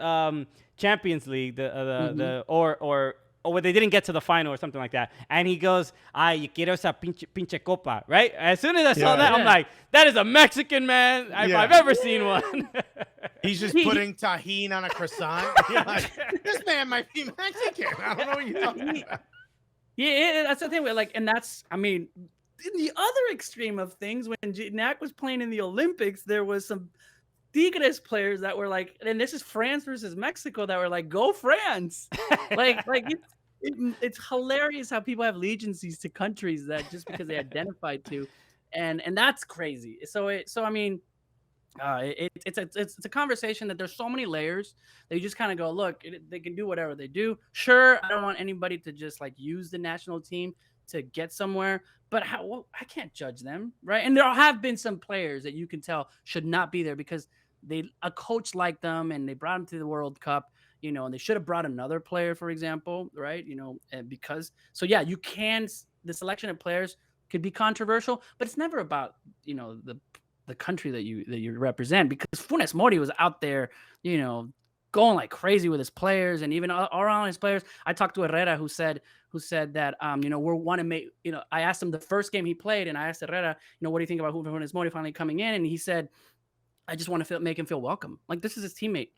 Champions League or when they didn't get to the final or something like that, and he goes, "Ay, quiero esa pinche copa," right? As soon as I saw that, I'm like, that is a Mexican man if I've ever seen one. He's just putting tahini on a croissant. You're like, this man might be Mexican. I don't know what you're talking about. Yeah, that's the thing. And that's, I mean, in the other extreme of things, when Gignac was playing in the Olympics, there was some Tigres players that were like, and this is France versus Mexico, that were like, go France. It's hilarious how people have allegiances to countries that just because they identify to. and that's crazy. So I mean, it's a conversation that there's so many layers that you just kind of go, look, they can do whatever they do. Sure, I don't want anybody to just like use the national team to get somewhere, but I can't judge them, right? And there have been some players that you can tell should not be there because a coach liked them and they brought them to the World Cup, you know, and they should have brought another player, for example, right? You know, because yeah, the selection of players could be controversial, but it's never about, you know, the country that you represent, because Funes Mori was out there, you know, going like crazy with his players and even around his players. I talked to Herrera who said that, you know, we want to make, you know, I asked him the first game he played and I asked Herrera, you know, what do you think about Funes Mori finally coming in? And he said, I just want to make him feel welcome. Like this is his teammate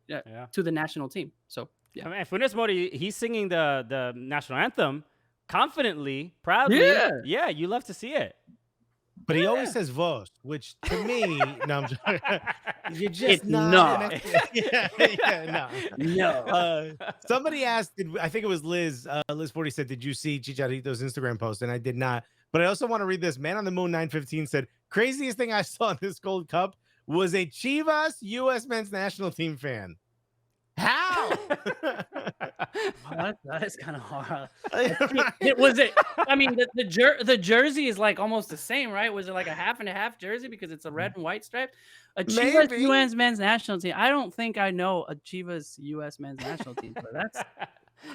to the national team. So yeah. I mean, Funes Mori, he's singing the national anthem confidently, proudly. Yeah, you love to see it. But he always says "vos," which to me, no, I'm just, you're just not. No. Somebody asked, I think it was Liz. Liz 40 said, "Did you see Chicharito's Instagram post?" And I did not. But I also want to read this. Man on the Moon 915 said, "Craziest thing I saw in this Gold Cup was a Chivas U.S. men's national team fan." How? That is kind of hard. I mean, the jersey is like almost the same, right? Was it like a half and a half jersey because it's a red and white stripe? A Chivas U.S. men's national team. I don't think I know a Chivas U.S. men's national team. But that's.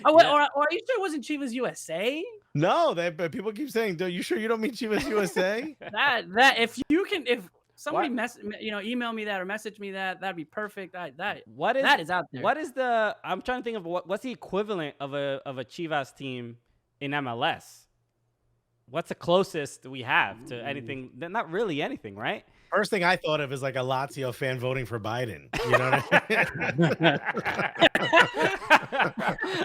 Oh, or are you sure it wasn't Chivas USA? No, people keep saying, "Do you sure you don't mean Chivas USA?" that if somebody email me that or message me that'd be perfect. That is out there. What is I'm trying to think of what's the equivalent of a Chivas team in MLS? What's the closest we have to anything? Not really anything, right? First thing I thought of is like a Lazio fan voting for Biden. You know what I mean?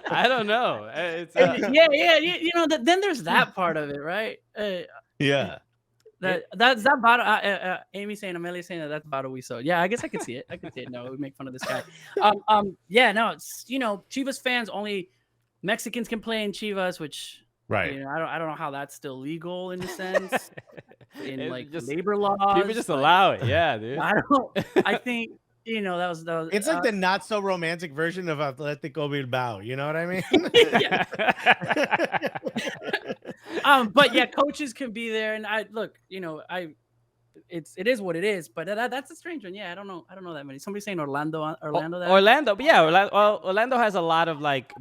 I don't know. You know, then there's that part of it, right? Yeah. That's that bottle. Amy saying, Amelia saying that's bottle we sold. Yeah, I guess I could see it. No, we make fun of this guy. Yeah, no, it's, you know, Chivas fans, only Mexicans can play in Chivas, which right. You know, I don't know how that's still legal in a sense in like just, labor laws. People just allow it. Yeah, dude. I think. You know, that was it's like the not so romantic version of Atletico Bilbao. You know what I mean? Yeah. But yeah, coaches can be there, and it is what it is. But that's a strange one. Yeah, I don't know that many. Somebody saying Orlando. Orlando, but yeah, Orlando has a lot of like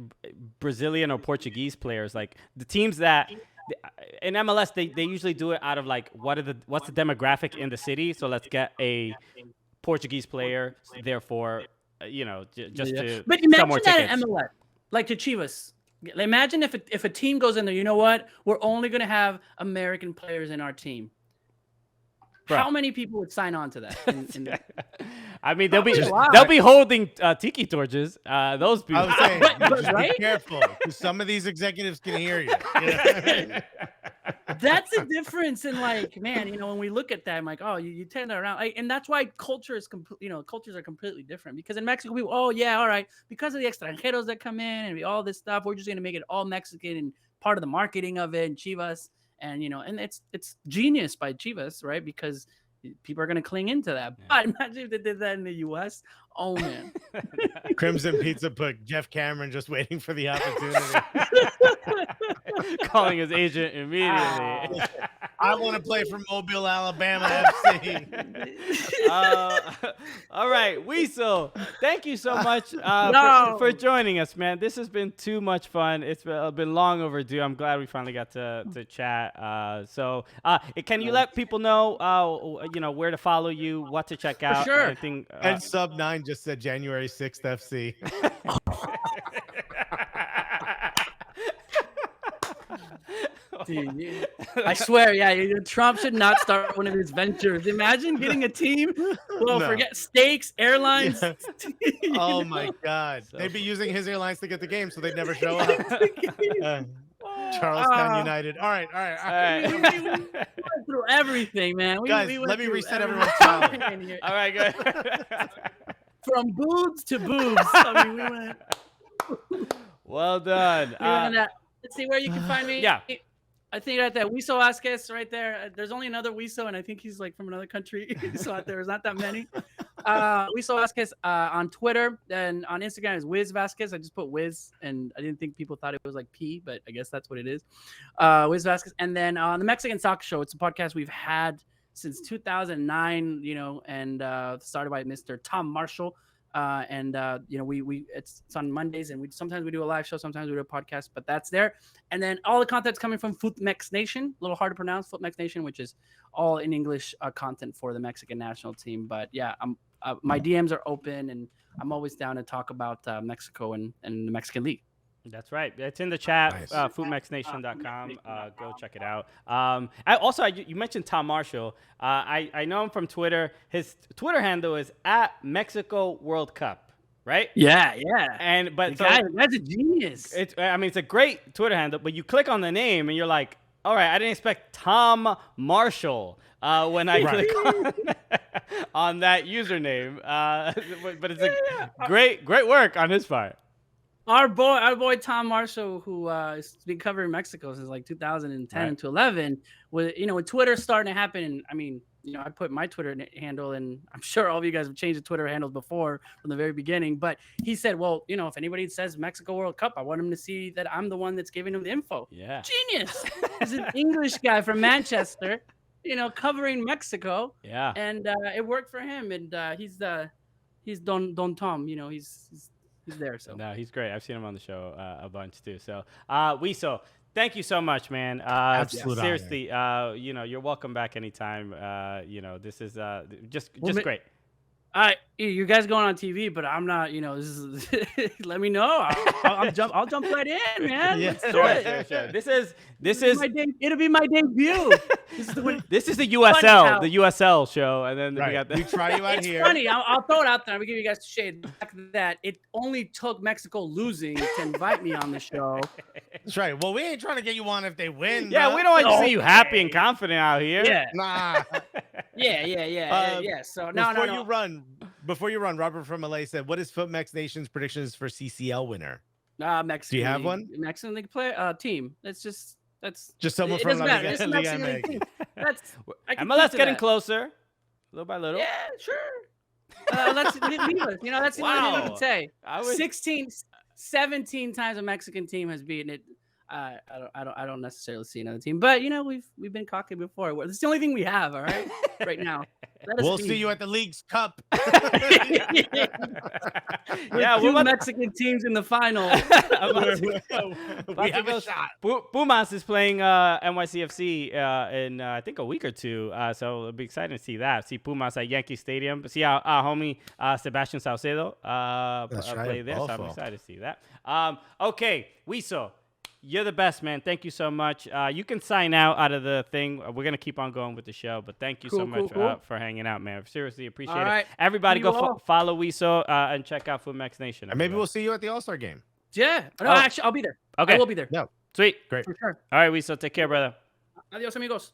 Brazilian or Portuguese players. Like the teams that in MLS, they usually do it out of like what's the demographic in the city. So let's get a Portuguese player, therefore, you know, just to. But imagine that in MLS, like to Chivas. Imagine if a team goes in there, you know what? We're only going to have American players in our team. Bro. How many people would sign on to that? I mean, they'll be holding tiki torches. Those people. I was saying, just right? Be careful, because some of these executives can hear you. You know what I mean? That's the difference in like, man, you know, when we look at that, I'm like, oh, you turn that around, and that's why cultures are completely different. Because in Mexico, all right, because of the extranjeros that come in and all this stuff, we're just gonna make it all Mexican and part of the marketing of it and Chivas. And, you know, and it's genius by Chivas, right? Because people are going to cling into that. But imagine if they did that in the U.S. Oh, man. Crimson Pizza put Jeff Cameron just waiting for the opportunity. Calling his agent immediately. I want to play for Mobile, Alabama FC. All right, Wiso, thank you so much for joining us, man. This has been too much fun. It's been long overdue. I'm glad we finally got to chat. So can you let people know, you know, where to follow you, what to check out? For sure. Anything, and Sub9 just said January 6th FC. Dude, I swear, Trump should not start one of his ventures. Imagine getting a team. Well, forget steaks, airlines. Yeah. Oh my God, they'd be using his airlines to get the game, so they'd never show up. Charlestown United. All right. We went through everything, man. Guys, let me reset everyone's time. All right, good. From boobs to boobs. I mean, we went. Well done. Let's see where you can find me. Yeah. I think that Wiso Vazquez right there. There's only another Wiso, and I think he's like from another country. So out there's not that many. Wiso Vazquez on Twitter and on Instagram is Wiz Vazquez. I just put Wiz, and I didn't think people thought it was like P, but I guess that's what it is. Wiz Vazquez, and then on the Mexican Soccer Show. It's a podcast we've had since 2009. And started by Mr. Tom Marshall. It's on Mondays, and sometimes we do a live show, sometimes we do a podcast, but that's there. And then all the content's coming from Fut Mex Nation, a little hard to pronounce, Fut Mex Nation, which is all in English content for the Mexican national team. But yeah, my DMs are open, and I'm always down to talk about Mexico and the Mexican League. That's right. It's in the chat. Nice. FutMexNation.com. Go check it out. You mentioned Tom Marshall. I know him from Twitter. His Twitter handle is @MexicoWorldCup. Right? Yeah. That's a genius. It's a great Twitter handle, but you click on the name and you're like, all right, I didn't expect Tom Marshall when I click on that username. But it's great work on his part. Our boy Tom Marshall, who has been covering Mexico since like 2010 to 11, when Twitter starting to happen, and I put my Twitter handle, and I'm sure all of you guys have changed the Twitter handles before from the very beginning. But he said, well, if anybody says Mexico World Cup, I want him to see that I'm the one that's giving him the info. Yeah, genius. He's an English guy from Manchester, covering Mexico. Yeah, and it worked for him, and he's Don Tom. He's there. So no, he's great. I've seen him on the show a bunch too. So Wiso, thank you so much, man. Absolutely. Seriously, you're welcome back anytime. This is just great. You guys going on TV, but I'm not. This is. Let me know. I'll jump right in, man. Yeah. Let's do it. Sure. This is it'll be my debut. This is the USL, the USL show, and then we got we try you out here. It's funny. I'll throw it out there. I'm gonna give you guys the shade. The fact that it only took Mexico losing to invite me on the show. That's right. Well, we ain't trying to get you on if they win. Yeah, bro. we don't want to see you happy and confident out here. Yeah. Nah. Yeah. So no. Before you run, Robert from LA said, "What is Fut Mex Nation's predictions for CCL winner?" Mexican. Do you have League, one? Mexican League player team. That's just someone it from doesn't La matter. Liga. It's a Mexican League team. That's MLS getting closer, little by little. Yeah, sure. Let's leave us. That's the only thing we can say. 17 times a Mexican team has beaten it. I don't necessarily see another team, but we've been cocky before. It's the only thing we have, all right, right now. We'll see you at the League's Cup. Yeah, two Mexican teams in the final. We have a shot. Pumas is playing NYCFC in I think a week or two, so it'll be exciting to see that. See Pumas at Yankee Stadium. See our homie Sebastian Saucedo play there, so I'm excited to see that. Okay, Wiso. You're the best, man. Thank you so much. You can sign out of the thing. We're going to keep on going with the show, but thank you so much for hanging out, man. Seriously, appreciate it. Everybody go follow Wiso and check out Fut Mex Nation. And maybe we'll see you at the All-Star game. Yeah. No, actually, I'll be there. Okay. I will be there. No. Sweet. Great. For sure. All right, Wiso. Take care, brother. Adios, amigos.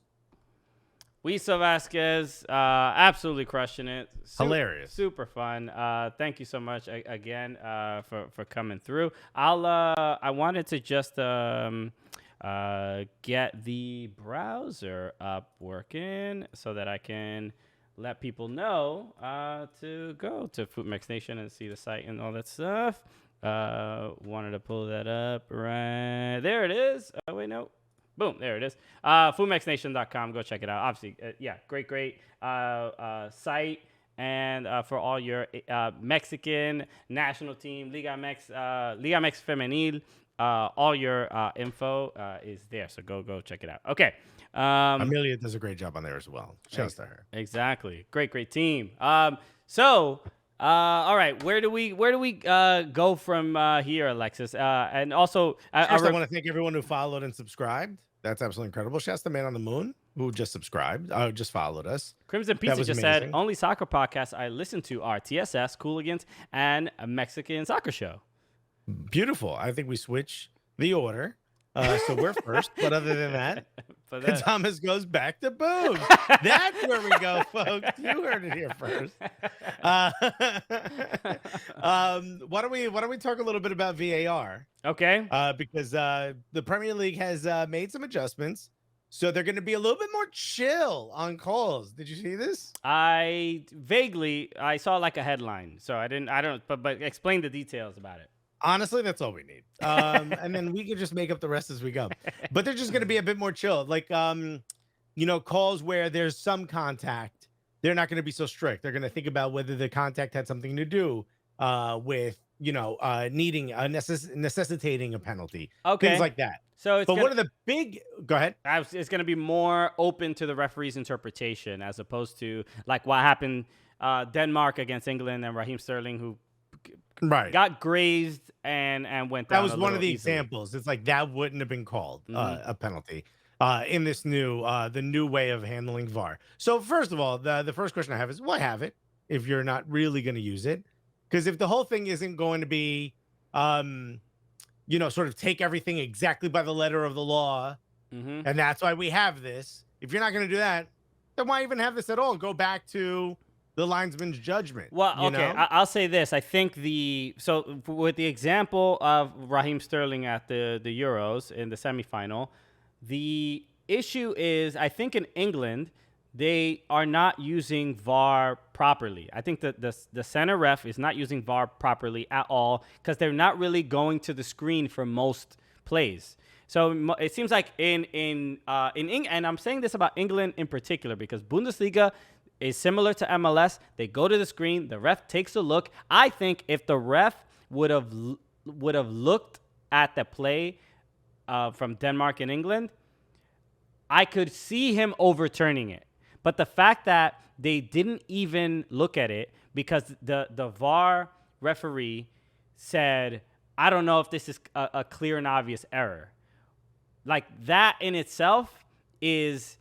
Wiso Vazquez, absolutely crushing it. Hilarious. Super fun. Thank you so much again for coming through. I wanted to just get the browser up working so that I can let people know to go to Fut Mex Nation and see the site and all that stuff. Wanted to pull that up right there. It is. Oh, wait, no. Boom, there it is. FutMexNation.com. Go check it out. Obviously, great site. And for all your Mexican national team, Liga Mex Femenil, all your info is there. So go check it out. Okay. Amelia does a great job on there as well. Shouts to her. Exactly. Great team. All right. Where do we go from here, Alexis? And also, I want to thank everyone who followed and subscribed. That's absolutely incredible. Shouts to Man on the Moon who just subscribed. Just followed us. Crimson Pizza just said only soccer podcasts I listen to are TSS, Cooligans, and a Mexican Soccer Show. Beautiful. I think we switch the order. So we're first. But other than that, But then- Thomas goes back to boobs. That's where we go, folks. You heard it here first. Why don't we talk a little bit about VAR? okay. Because the Premier League has made some adjustments, so they're going to be a little bit more chill on calls. Did you see this? I saw like a headline, so I don't. But explain the details about it. Honestly, that's all we need. And then we can just make up the rest as we go. But they're just going to be a bit more chill. Like, calls where there's some contact, they're not going to be so strict. They're going to think about whether the contact had something to do with, needing necessitating a penalty. Okay. Things like that. So it's But gonna, one of the big, go ahead. it's going to be more open to the referee's interpretation as opposed to like what happened Denmark against England and Raheem Sterling, who Right. got grazed and went down. That was a one of little the easily. examples. It's like that wouldn't have been called a penalty in this the new way of handling VAR. So first of all, the first question I have is why have it if you're not really going to use it? Because if the whole thing isn't going to be, sort of take everything exactly by the letter of the law, and that's why we have this. If you're not going to do that, then why even have this at all? Go back to the linesman's judgment. Well, you okay, know? I'll say this. I think with the example of Raheem Sterling at the Euros in the semifinal, the issue is I think in England they are not using VAR properly. I think that the center ref is not using VAR properly at all because they're not really going to the screen for most plays. So it seems like in England, and I'm saying this about England in particular because Bundesliga is similar to MLS. They go to the screen, the ref takes a look. I think if the ref would have looked at the play from Denmark and England, I could see him overturning it. But the fact that they didn't even look at it because the VAR referee said, I don't know if this is a clear and obvious error. Like that in itself is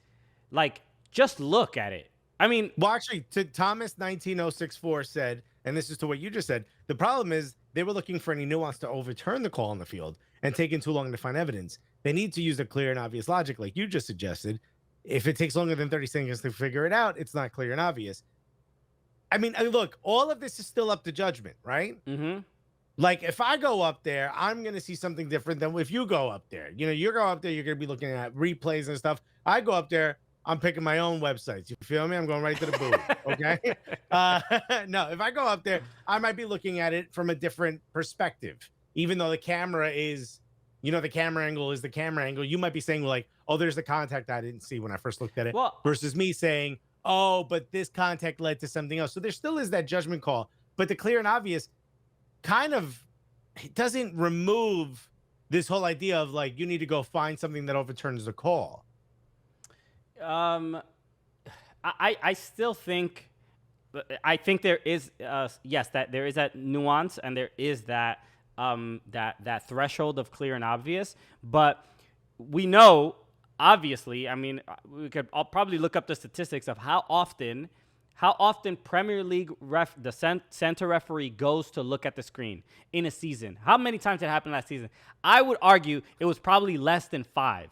like, just look at it. I mean, well, actually, to Thomas 19064 said, and this is to what you just said, the problem is they were looking for any nuance to overturn the call on the field and taking too long to find evidence. They need to use a clear and obvious logic, like you just suggested. If it takes longer than 30 seconds to figure it out, it's not clear and obvious. I mean, look, all of this is still up to judgment, right? Like, if I go up there, I'm going to see something different than if you go up there. You go up there, you're going to be looking at replays and stuff. I go up there, I'm picking my own websites. You feel me? I'm going right to the booth. Okay. No, if I go up there, I might be looking at it from a different perspective, even though the camera is, the camera angle is the camera angle. You might be saying like, oh, there's the contact I didn't see when I first looked at it, versus me saying, oh, but this contact led to something else. So there still is that judgment call, but the clear and obvious kind of doesn't remove this whole idea of like, you need to go find something that overturns the call. I still think, I think there is, yes, that there is that nuance and there is that that threshold of clear and obvious. But we know, obviously, I mean, I'll probably look up the statistics of how often Premier League the center referee goes to look at the screen in a season. How many times did it happen last season? I would argue it was probably less than 5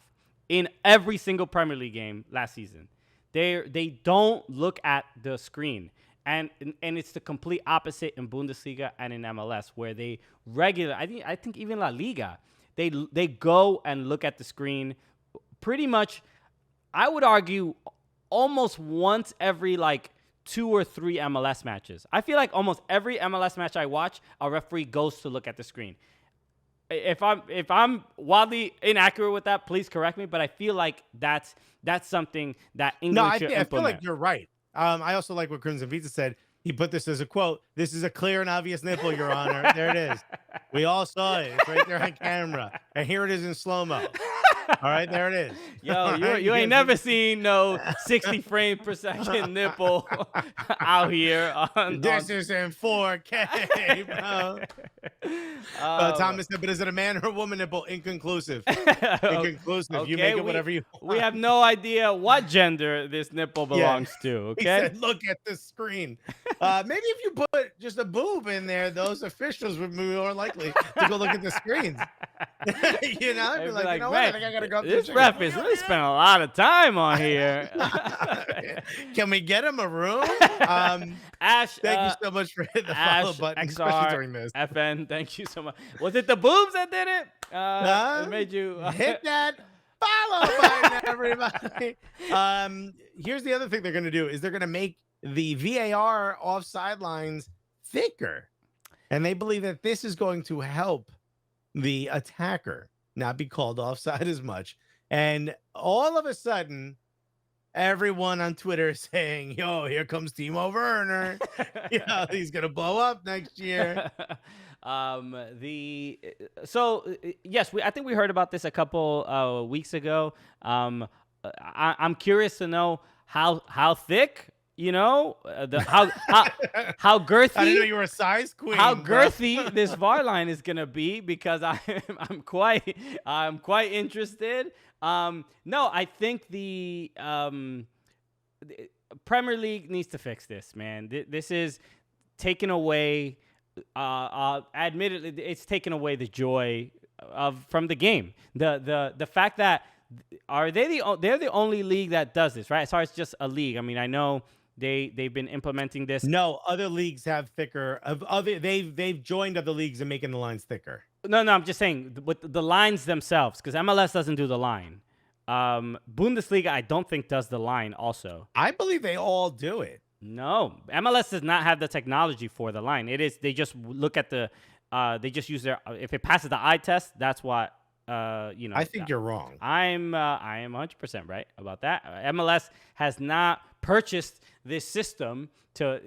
in every single Premier League game last season. They don't look at the screen. And it's the complete opposite in Bundesliga and in MLS, where they I think even La Liga, they go and look at the screen pretty much, I would argue, almost once every like 2 or 3 MLS matches. I feel like almost every MLS match I watch, a referee goes to look at the screen. If I'm wildly inaccurate with that, please correct me. But I feel like that's something that England should implement. I feel like you're right. I also like what Crimson Pizza said. He put this as a quote. This is a clear and obvious nipple, Your Honor. There it is. We all saw it. It's right there on camera. And here it is in slow-mo. All right, there it is. Yo, you ain't never seen no 60 frames per second nipple out here. This is in 4K, bro. Thomas said, but is it a man or a woman nipple? Inconclusive. Inconclusive. Okay, you make it whatever you want. We have no idea what gender this nipple belongs to, okay? He said, look at the screen. Maybe if you put just a boob in there, those officials would be more likely to go look at the screens. You know, I'd They'd be be like, like, you know what? I "Man, think I gotta go. this ref is really spending a lot of time on here." Can we get him a room? Ash, Thank you so much for hitting the follow Ash button, especially XR during this. FN, thank you so much. Was it the boobs that did it? It made you Hit that follow button, everybody. Here's the other thing they're gonna do is they're gonna make the VAR offside lines thicker, and they believe that this is going to help the attacker not be called offside as much. And all of a sudden, everyone on Twitter is saying, "Yo, here comes Timo Werner. He's gonna blow up next year." Yes, I think we heard about this a couple weeks ago. I'm curious to know how thick, how girthy. I didn't know you were a size queen. How bro. girthy this VAR line is gonna be, because I'm quite interested. No, I think the Premier League needs to fix this, man. This is taking away. Admittedly, it's taken away the joy from the game. The fact that they're the only league that does this, right? As far as just a league. I mean, I know they've been implementing this. No, other leagues have thicker. They've joined other leagues and making the lines thicker. No, I'm just saying with the lines themselves, because MLS doesn't do the line. Bundesliga, I don't think, does the line also. I believe they all do it. No, MLS does not have the technology for the line. They just look at they just use if it passes the eye test, that's what, I think you're wrong. I am 100% right about that. MLS has not purchased this system to,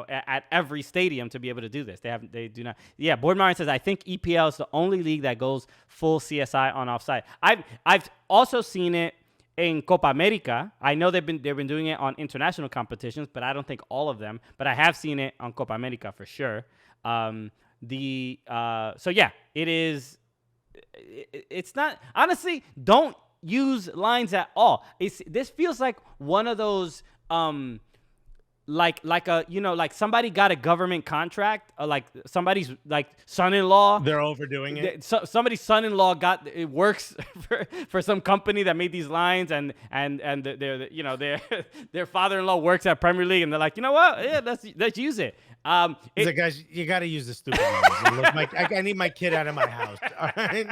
at every stadium to be able to do this. They do not. Yeah, Boardmeier says, I think EPL is the only league that goes full CSI on offside. I've also seen it in Copa America. I know they've been doing it on international competitions, but I don't think all of them. But I have seen it on Copa America for sure. So yeah, it is. It's not, honestly. Don't use lines at all. This feels like one of those like somebody got a government contract, like somebody's like son-in-law. They're overdoing it. Somebody's son-in-law works for some company that made these lines, and their father-in-law works at Premier League, and they're like, you know what? Yeah, let's use it. He's like, guys, you got to use the stupid lines. I need my kid out of my house. All right.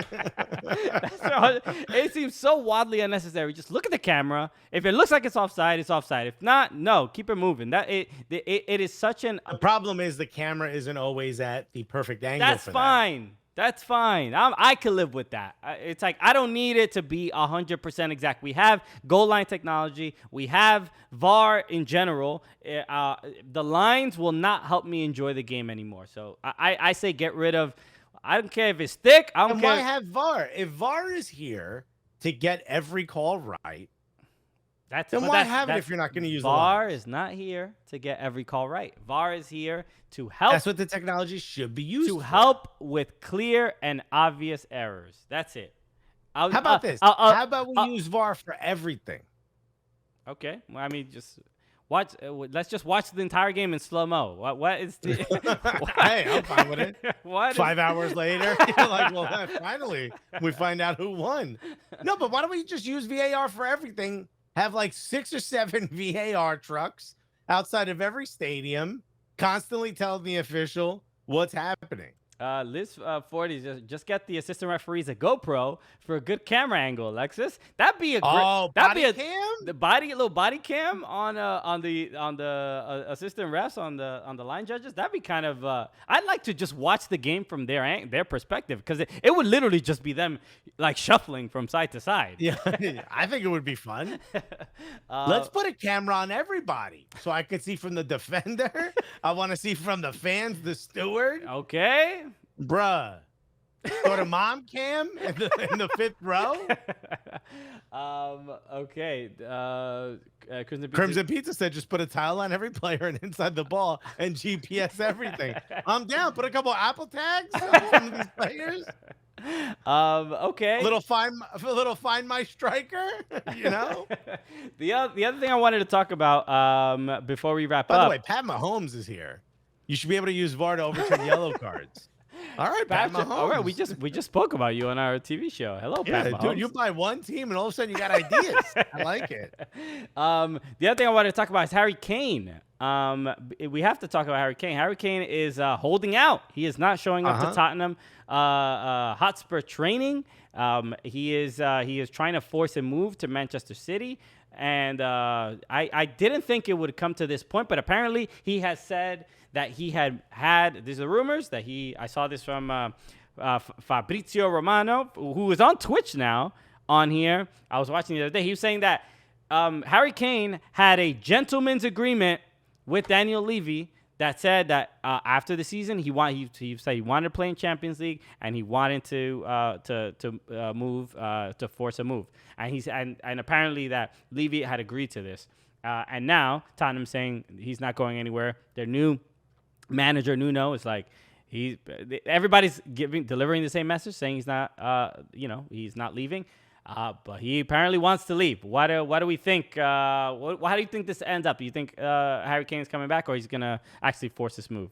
It seems so wildly unnecessary. Just look at the camera. If it looks like it's offside, it's offside. If not, no, keep it moving. It is such an. The problem is the camera isn't always at the perfect angle. That's fine. That's fine. I can live with that. It's like, I don't need it to be 100% exact. We have goal line technology. We have VAR in general. The lines will not help me enjoy the game anymore. So I say get rid of. I don't care if it's thick. I don't care. Why have VAR? If VAR is here to get every call right, then why have it if you're not going to use VAR? Is not here to get every call right. VAR is here to help. That's what the technology should be used to for. help with clear and obvious errors. That's it. How about this? How about we use VAR for everything? Okay. Well, I mean, just watch. Let's just watch the entire game in slow mo. What is the? Hey, I'm fine with it. What? 5 hours later, you're like, well, finally, we find out who won. No, but why don't we just use VAR for everything? Have like 6 or 7 VAR trucks outside of every stadium, constantly telling the official what's happening. Liz 40 just get the assistant referees a GoPro for a good camera angle, Alexis. That'd be a great. That'd be a cam? The little body cam on the assistant refs on the line judges. That'd be kind of. I'd like to just watch the game from their perspective, because it would literally just be them like shuffling from side to side. Yeah, I think it would be fun. Let's put a camera on everybody so I could see from the defender. I want to see from the fans, the steward. Okay. Bruh. Go to mom cam in the 5th row. Okay. Crimson Pizza said just put a tile on every player and inside the ball and GPS everything. I'm down. Put a couple Apple tags on some of these players. Okay. A little find my striker. You know. The other thing I wanted to talk about before we wrap up. By the way, Pat Mahomes is here. You should be able to use VAR to overturn yellow cards. All right, Pat Patrick. Mahomes. All right, we just spoke about you on our TV show. Hello, Yeah, Pat Mahomes. dude, you buy one team and all of a sudden you got ideas. I like it. The other thing I wanted to talk about is Harry Kane. We have to talk about Harry Kane. Harry Kane is holding out. He is not showing up to Tottenham Hotspur training. He is trying to force a move to Manchester City. And I didn't think it would come to this point, but apparently he has said that he had these are rumors that I saw this from Fabrizio Romano, who is on Twitch now on here. I was watching the other day. He was saying that Harry Kane had a gentleman's agreement with Daniel Levy that said that after the season he said he wanted to play in Champions League and he wanted to move to force a move, and apparently that Levy had agreed to this, and now Tottenham saying he's not going anywhere. Their new manager Nuno is like everybody's delivering the same message, saying he's not he's not leaving. But he apparently wants to leave. What do we think? How do you think this ends up? Do you think Harry Kane is coming back, or he's gonna actually force this move?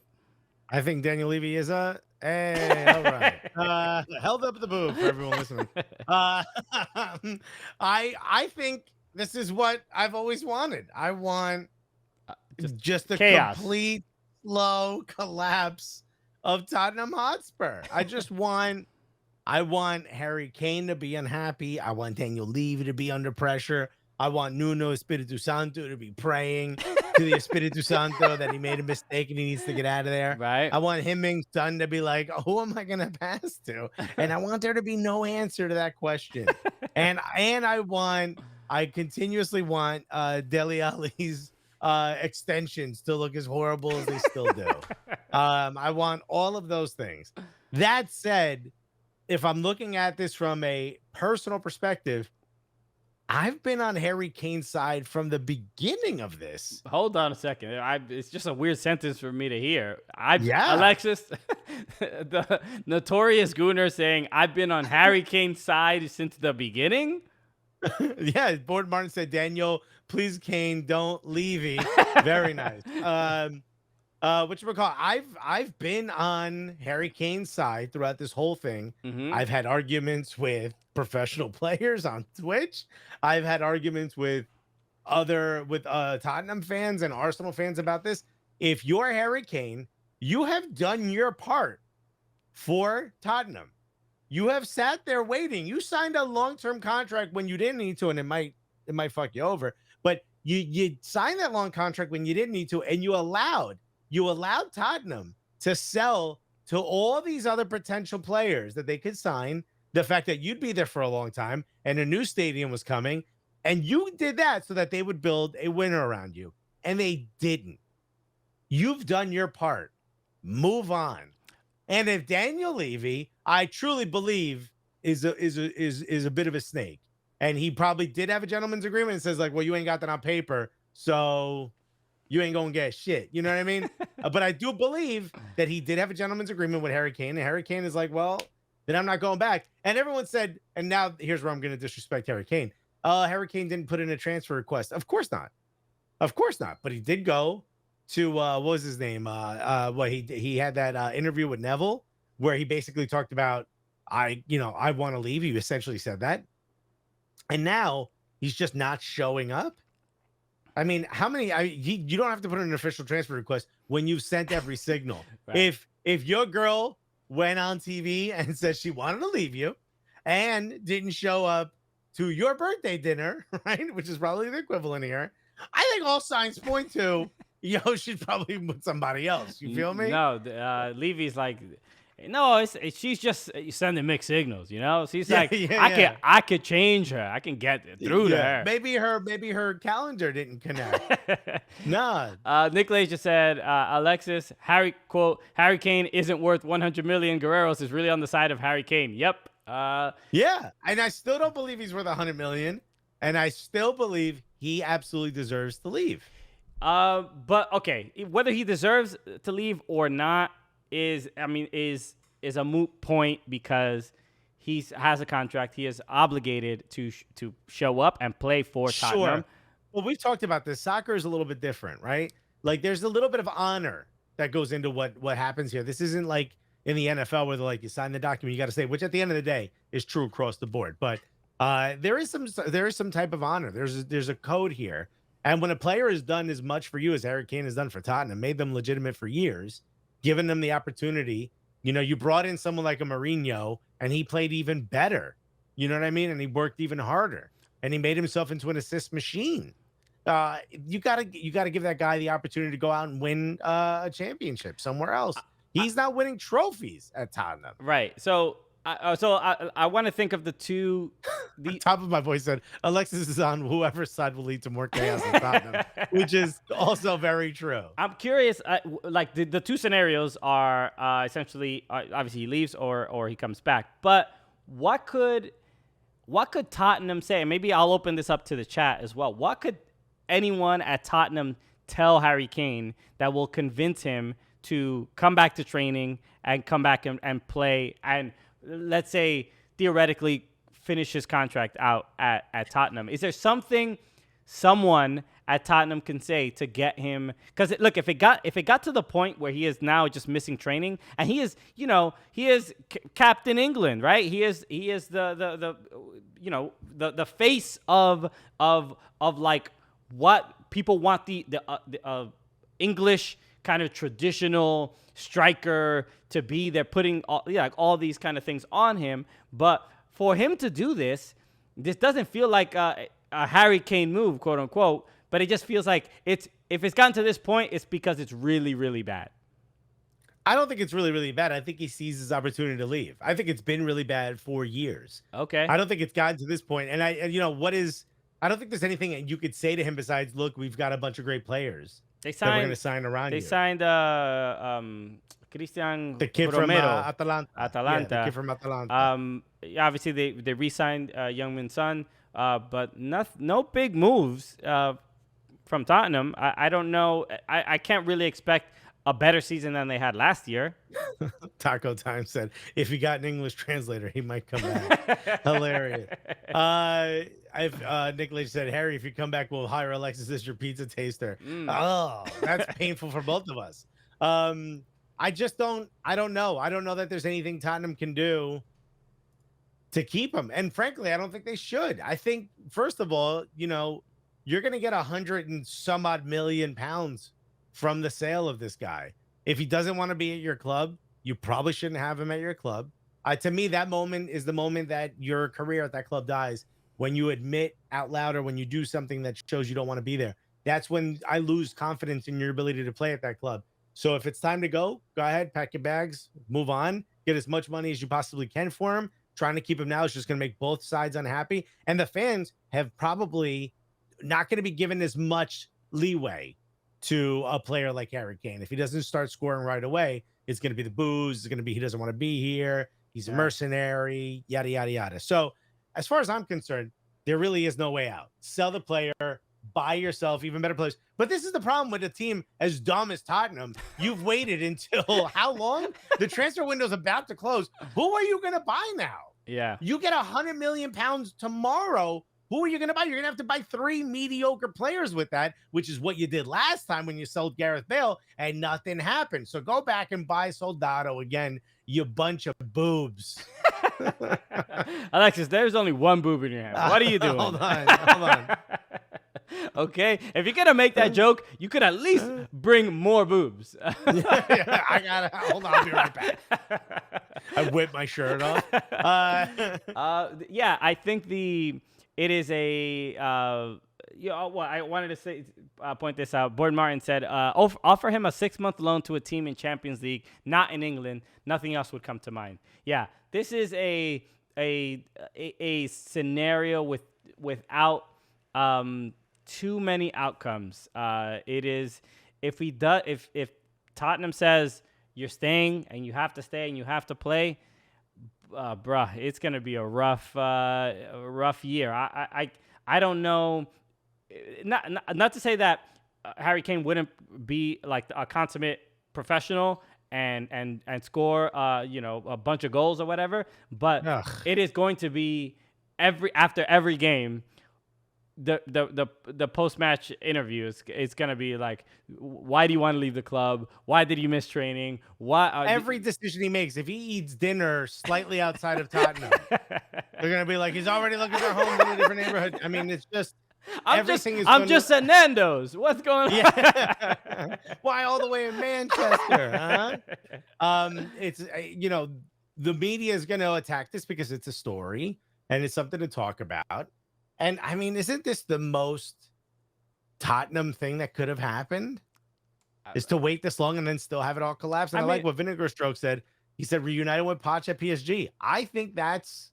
I think Daniel Levy is all right. Held up the boob for everyone listening. I think this is what I've always wanted. I want just a chaos. Complete slow collapse of Tottenham Hotspur. I want Harry Kane to be unhappy. I want Daniel Levy to be under pressure. I want Nuno Espiritu Santo to be praying to the Espiritu Santo that he made a mistake and he needs to get out of there. Right. I want Heung-min Son to be like, who am I going to pass to? And I want there to be no answer to that question. and I continuously want Dele Alli's extensions to look as horrible as they still do. I want all of those things. That said, if I'm looking at this from a personal perspective, I've been on Harry Kane's side from the beginning of this. Hold on a second. It's just a weird sentence for me to hear. Alexis, the notorious Gooner saying, I've been on Harry Kane's side since the beginning. Yeah, Board Martin said, Daniel, please, Kane, don't Levy. Very nice. Whatchamacallit, I've been on Harry Kane's side throughout this whole thing. Mm-hmm. I've had arguments with professional players on Twitch. I've had arguments with Tottenham fans and Arsenal fans about this. If you're Harry Kane, you have done your part for Tottenham. You have sat there waiting. You signed a long-term contract when you didn't need to, and it might fuck you over. But you signed that long contract when you didn't need to, and you allowed Tottenham to sell to all these other potential players that they could sign. The fact that you'd be there for a long time and a new stadium was coming, and you did that so that they would build a winner around you, and they didn't. You've done your part. Move on. And if Daniel Levy, I truly believe, is a bit of a snake, and he probably did have a gentleman's agreement and says like, well, you ain't got that on paper, so you ain't gonna get shit. You know what I mean? But I do believe that he did have a gentleman's agreement with Harry Kane, and Harry Kane is like, well, then I'm not going back. And everyone said, and now here's where I'm going to disrespect Harry Kane. Harry Kane didn't put in a transfer request. Of course not. But he did go to what was his name? He had that interview with Neville where he basically talked about I want to leave. He essentially said that, and now he's just not showing up. I mean, how many? You don't have to put in an official transfer request when you've sent every signal. Right. If your girl went on TV and said she wanted to leave you and didn't show up to your birthday dinner, right, which is probably the equivalent here, I think all signs point to she's probably with somebody else. You feel me? No, Levy's like, no, she's just sending mixed signals, She's I could change her. I can get through to her. Maybe her calendar didn't connect. No. Nick just said, Alexis, Harry Kane isn't worth 100 million. Guerreros is really on the side of Harry Kane. Yep. Yeah, and I still don't believe he's worth 100 million, and I still believe he absolutely deserves to leave. But okay, whether he deserves to leave or not is a moot point because he has a contract. He is obligated to show up and play for Tottenham. Sure. Well, we've talked about this. Soccer is a little bit different, right? Like there's a little bit of honor that goes into what happens here. This isn't like in the NFL where they're like, you sign the document, you got to say, which at the end of the day is true across the board. But there is some type of honor. There's a code here. And when a player has done as much for you as Harry Kane has done for Tottenham, made them legitimate for years, given them the opportunity, you brought in someone like a Mourinho and he played even better. You know what I mean? And he worked even harder and he made himself into an assist machine. You gotta give that guy the opportunity to go out and win a championship somewhere else. He's not winning trophies at Tottenham. Right. So I want to think of the two. The top of my voice said Alexis is on whoever's side will lead to more chaos at Tottenham, which is also very true. I'm curious. Like the two scenarios are essentially obviously he leaves or he comes back. But what could Tottenham say? And maybe I'll open this up to the chat as well. What could anyone at Tottenham tell Harry Kane that will convince him to come back to training and come back and play and let's say theoretically finish his contract out at Tottenham? Is there something someone at Tottenham can say to get him? Because look, if it got to the point where he is now just missing training, and he is Captain England, right? He is the face of like what people want the English kind of traditional striker to be. They're putting all these kind of things on him, but for him to do this doesn't feel like a Harry Kane move, quote unquote, but it just feels like if it's gotten to this point, it's because it's really, really bad. I don't think it's really, really bad. I think he sees his opportunity to leave. I think it's been really bad for years. Okay. I don't think it's gotten to this point. And I don't think there's anything you could say to him besides, look, we've got a bunch of great players. We're going to sign around you. They signed Christian the kid Romero, from Atalanta. Atalanta. Yeah, the kid from Atalanta. Obviously, they re-signed Youngmin Son, but no big moves from Tottenham. I don't know. I can't really expect a better season than they had last year. Taco Time said, if you got an English translator, he might come back. Hilarious. Nicholas said, Harry, if you come back, we'll hire Alexis as your pizza taster. Oh, that's painful for both of us. I don't know. I don't know that there's anything Tottenham can do to keep him. And frankly, I don't think they should. I think, first of all, you're going to get 100 and some odd million pounds from the sale of this guy. If he doesn't want to be at your club, you probably shouldn't have him at your club. To me, that moment is the moment that your career at that club dies. When you admit out loud or when you do something that shows you don't want to be there, that's when I lose confidence in your ability to play at that club. So if it's time to go ahead, pack your bags, move on, get as much money as you possibly can for him. Trying to keep him now is just going to make both sides unhappy. And the fans have probably not going to be given as much leeway to a player like Harry Kane. If he doesn't start scoring right away, it's going to be the boos. It's going to be he doesn't want to be here. He's a mercenary, yada, yada, yada. So as far as I'm concerned, there really is no way out. Sell the player, buy yourself even better players. But this is the problem with a team as dumb as Tottenham. You've waited until how long? The transfer window's about to close. Who are you going to buy now? Yeah. You get 100 million pounds tomorrow. Who are you going to buy? You're going to have to buy 3 mediocre players with that, which is what you did last time when you sold Gareth Bale and nothing happened. So go back and buy Soldado again, you bunch of boobs. Alexis, there's only one boob in your hand. What are you doing? Hold on. Okay, if you're gonna make that joke, you could at least bring more boobs. Yeah, I gotta hold on. I'll be right back. I whip my shirt off. Yeah, I think it is a. I wanted to say point this out. Boyd Martin said, offer him a 6-month loan to a team in Champions League, not in England. Nothing else would come to mind. Yeah, this is a scenario without too many outcomes. It is if Tottenham says you're staying and you have to stay and you have to play, bruh, it's gonna be a rough year. I don't know. Not to say that Harry Kane wouldn't be like a consummate professional and score a bunch of goals or whatever, but it is going to be after every game the post match interview is gonna be like, why do you want to leave the club? Why did you miss training? Why Every decision he makes, if he eats dinner slightly outside of Tottenham, they're gonna be like, he's already looking for homes in a different neighborhood. I mean, it's just I'm just at Nando's. What's going on? Yeah. Why all the way in Manchester? Huh? It's the media is gonna attack this because it's a story and it's something to talk about. And I mean, isn't this the most Tottenham thing that could have happened? Is to wait this long and then still have it all collapse. And I like what Vinegar Stroke said. He said reunited with Poch at PSG. I think that's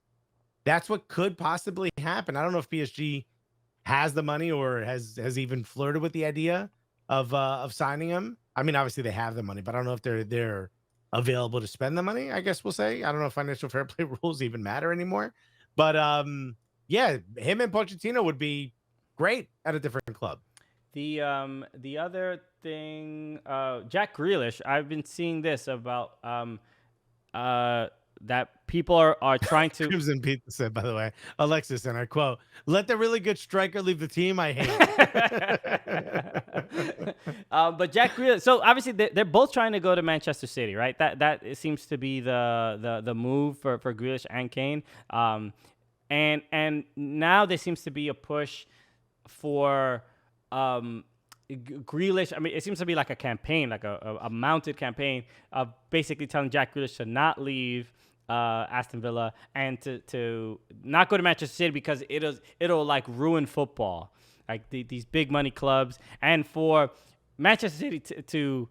what could possibly happen. I don't know if PSG has the money or has even flirted with the idea of signing him. I mean, obviously they have the money, but I don't know if they're available to spend the money. I guess we'll say. I don't know if financial fair play rules even matter anymore. But yeah, him and Pochettino would be great at a different club. The other thing, Jack Grealish, I've been seeing this about that people are trying to. Crimson Pete said, by the way, Alexis, and I quote, "Let the really good striker leave the team. I hate." But Jack Grealish. So obviously they're both trying to go to Manchester City, right? That seems to be the move for Grealish and Kane. And now there seems to be a push for Grealish. I mean, it seems to be like a campaign, like a mounted campaign of basically telling Jack Grealish to not leave Aston Villa and to not go to Manchester City because it'll like ruin football, like these big money clubs, and for Manchester City to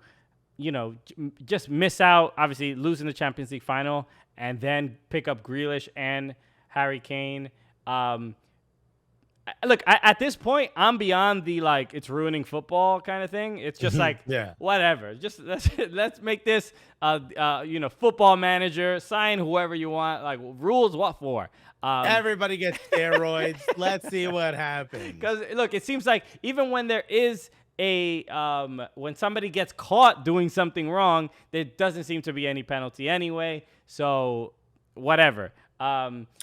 just miss out, obviously losing the Champions League final, and then pick up Grealish and Harry Kane. Look, at this point, I'm beyond the like it's ruining football kind of thing. It's just like whatever. Just let's make this football manager, sign whoever you want. Like rules, what for? Everybody gets steroids. Let's see what happens. Because look, it seems like even when there is when somebody gets caught doing something wrong, there doesn't seem to be any penalty anyway. So whatever.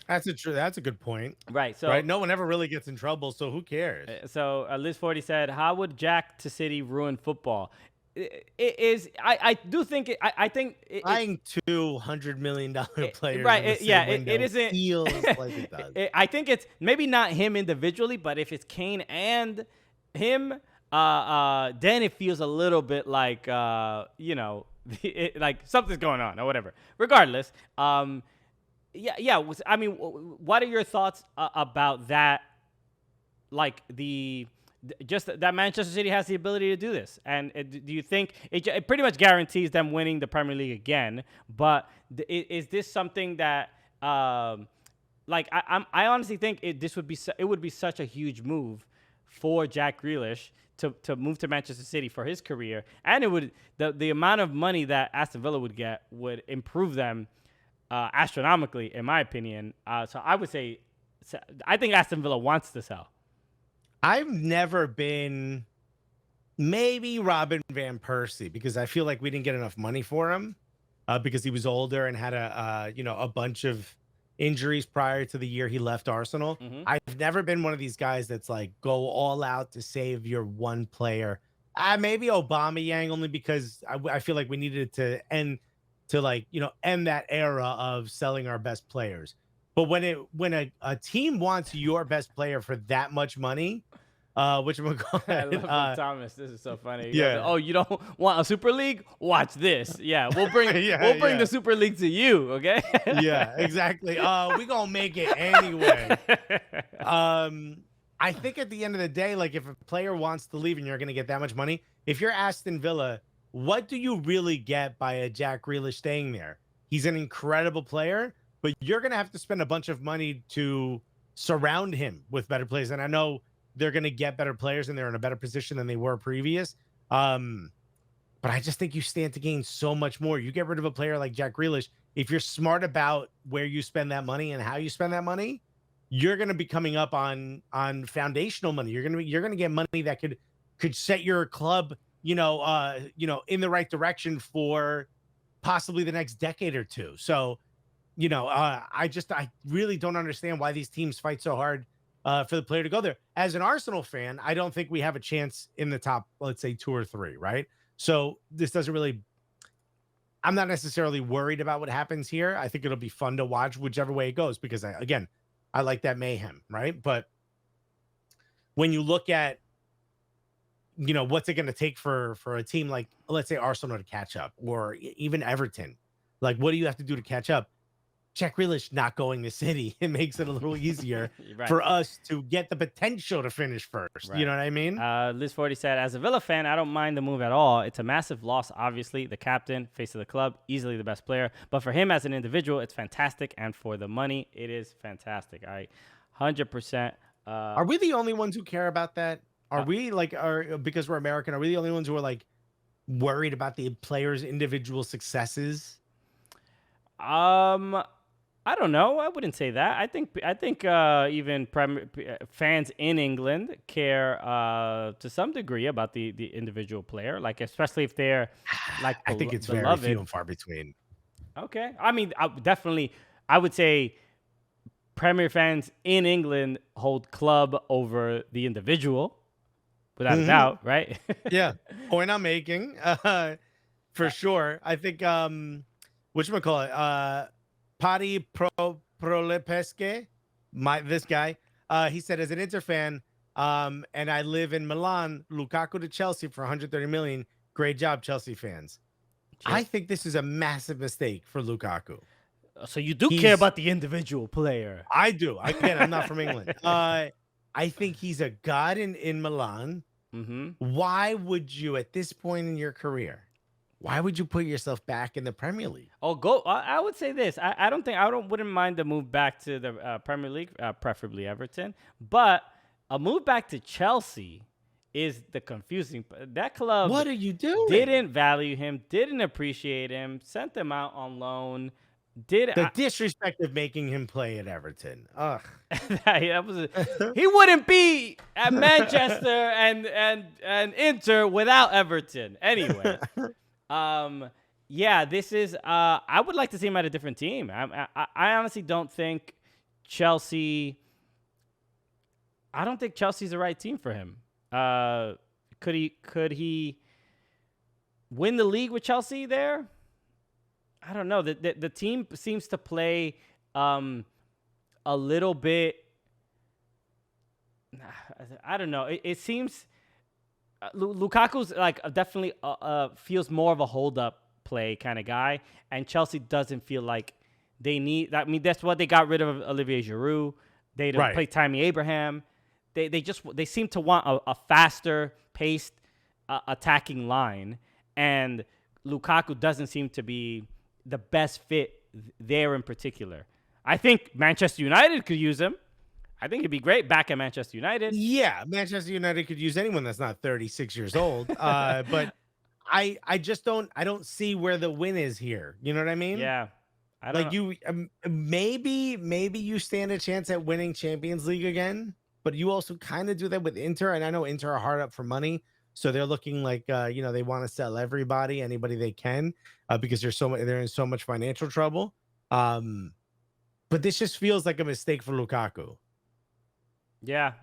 That's a good point. Right. So no one ever really gets in trouble, so who cares? So Liz 40 said, "How would Jack to City ruin football?" It is. I do think. I think buying $200 million players. Right. It isn't. Feels like it does. I think it's maybe not him individually, but if it's Kane and him, then it feels a little bit like like something's going on or whatever. Regardless, Yeah. I mean, what are your thoughts about that? Like just that Manchester City has the ability to do this, and do you think it pretty much guarantees them winning the Premier League again? But is this something that, like, I honestly think it would be such a huge move for Jack Grealish to move to Manchester City for his career, and it would the amount of money that Aston Villa would get would improve them astronomically, in my opinion. So I would say, I think Aston Villa wants to sell. I've never been, maybe Robin Van Persie, because I feel like we didn't get enough money for him because he was older and had a bunch of injuries prior to the year he left Arsenal. Mm-hmm. I've never been one of these guys that's like go all out to save your one player. Maybe Aubameyang, only because I feel like we needed to end that era of selling our best players. But when a team wants your best player for that much money, which I'm I love Thomas. This is so funny. Yeah. Oh, you don't want a Super League? Watch this. Yeah, we'll bring the Super League to you. Okay. Yeah, exactly. We gonna make it anyway. I think at the end of the day, like if a player wants to leave and you're gonna get that much money, if you're Aston Villa, what do you really get by a Jack Grealish staying there? He's an incredible player, but you're going to have to spend a bunch of money to surround him with better players. And I know they're going to get better players and they're in a better position than they were previous. But I just think you stand to gain so much more. You get rid of a player like Jack Grealish. If you're smart about where you spend that money and how you spend that money, you're going to be coming up on foundational money. You're going to get money that could set your club in the right direction for possibly the next decade or two. So, I really don't understand why these teams fight so hard for the player to go there. As an Arsenal fan, I don't think we have a chance in the top, let's say 2 or 3, right? So this doesn't really, I'm not necessarily worried about what happens here. I think it'll be fun to watch whichever way it goes because I like that mayhem, right? But when you look at, what's it going to take for a team like, let's say Arsenal to catch up or even Everton, like what do you have to do to catch up? Jack Grealish not going to City, it makes it a little easier for us to get the potential to finish first. You know what I mean? Liz 40 said, as a Villa fan, I don't mind the move at all. It's a massive loss, obviously. The captain, face of the club, easily the best player. But for him as an individual, it's fantastic. And for the money, it is fantastic. 100%. Are we the only ones who care about that? Are we because we're American, are we the only ones who are like worried about the players' individual successes? I don't know. I wouldn't say that. I think even fans in England care to some degree about the individual player, like especially if they're like I think it's beloved. very few and far between. Okay, I mean, I would say Premier fans in England hold club over the individual, without a doubt, right? Yeah, point I'm making for sure. I think whatchamacallit, Patti Prolepesque, this guy, he said, as an Inter fan, and I live in Milan, Lukaku to Chelsea for 130 million. Great job, Chelsea fans. I think this is a massive mistake for Lukaku. So you do care about the individual player. I do. Again, I'm not from England. I think he's a god in Milan. Why would you, at this point in your career, why would you put yourself back in the Premier League? I would say this. I wouldn't mind the move back to the Premier League, preferably Everton. But a move back to Chelsea is the confusing. That club. What are you doing? Didn't value him. Didn't appreciate him. Sent him out on loan. The disrespect of making him play at Everton. Ugh. He wouldn't be at Manchester and Inter without Everton. Anyway. This is I would like to see him at a different team. I honestly don't think Chelsea. I don't think Chelsea's the right team for him. Could he win the league with Chelsea there? I don't know. The team seems to play a little bit. I don't know. It seems. Lukaku's like definitely feels more of a hold-up play kind of guy, and Chelsea doesn't feel like they need that. I mean, that's what they got rid of Olivier Giroud. They don't play Tammy Abraham. They seem to want a faster paced attacking line, and Lukaku doesn't seem to be the best fit there in particular. I think Manchester United could use him. I think it'd be great back at Manchester United. Yeah, Manchester United could use anyone that's not 36 years old. But I don't see where the win is here. You know what I mean? Yeah. I don't know. Maybe you stand a chance at winning Champions League again, but you also kind of do that with Inter. And I know Inter are hard up for money. So they're looking like, they want to sell anybody they can, because they're in so much financial trouble. But this just feels like a mistake for Lukaku. Yeah.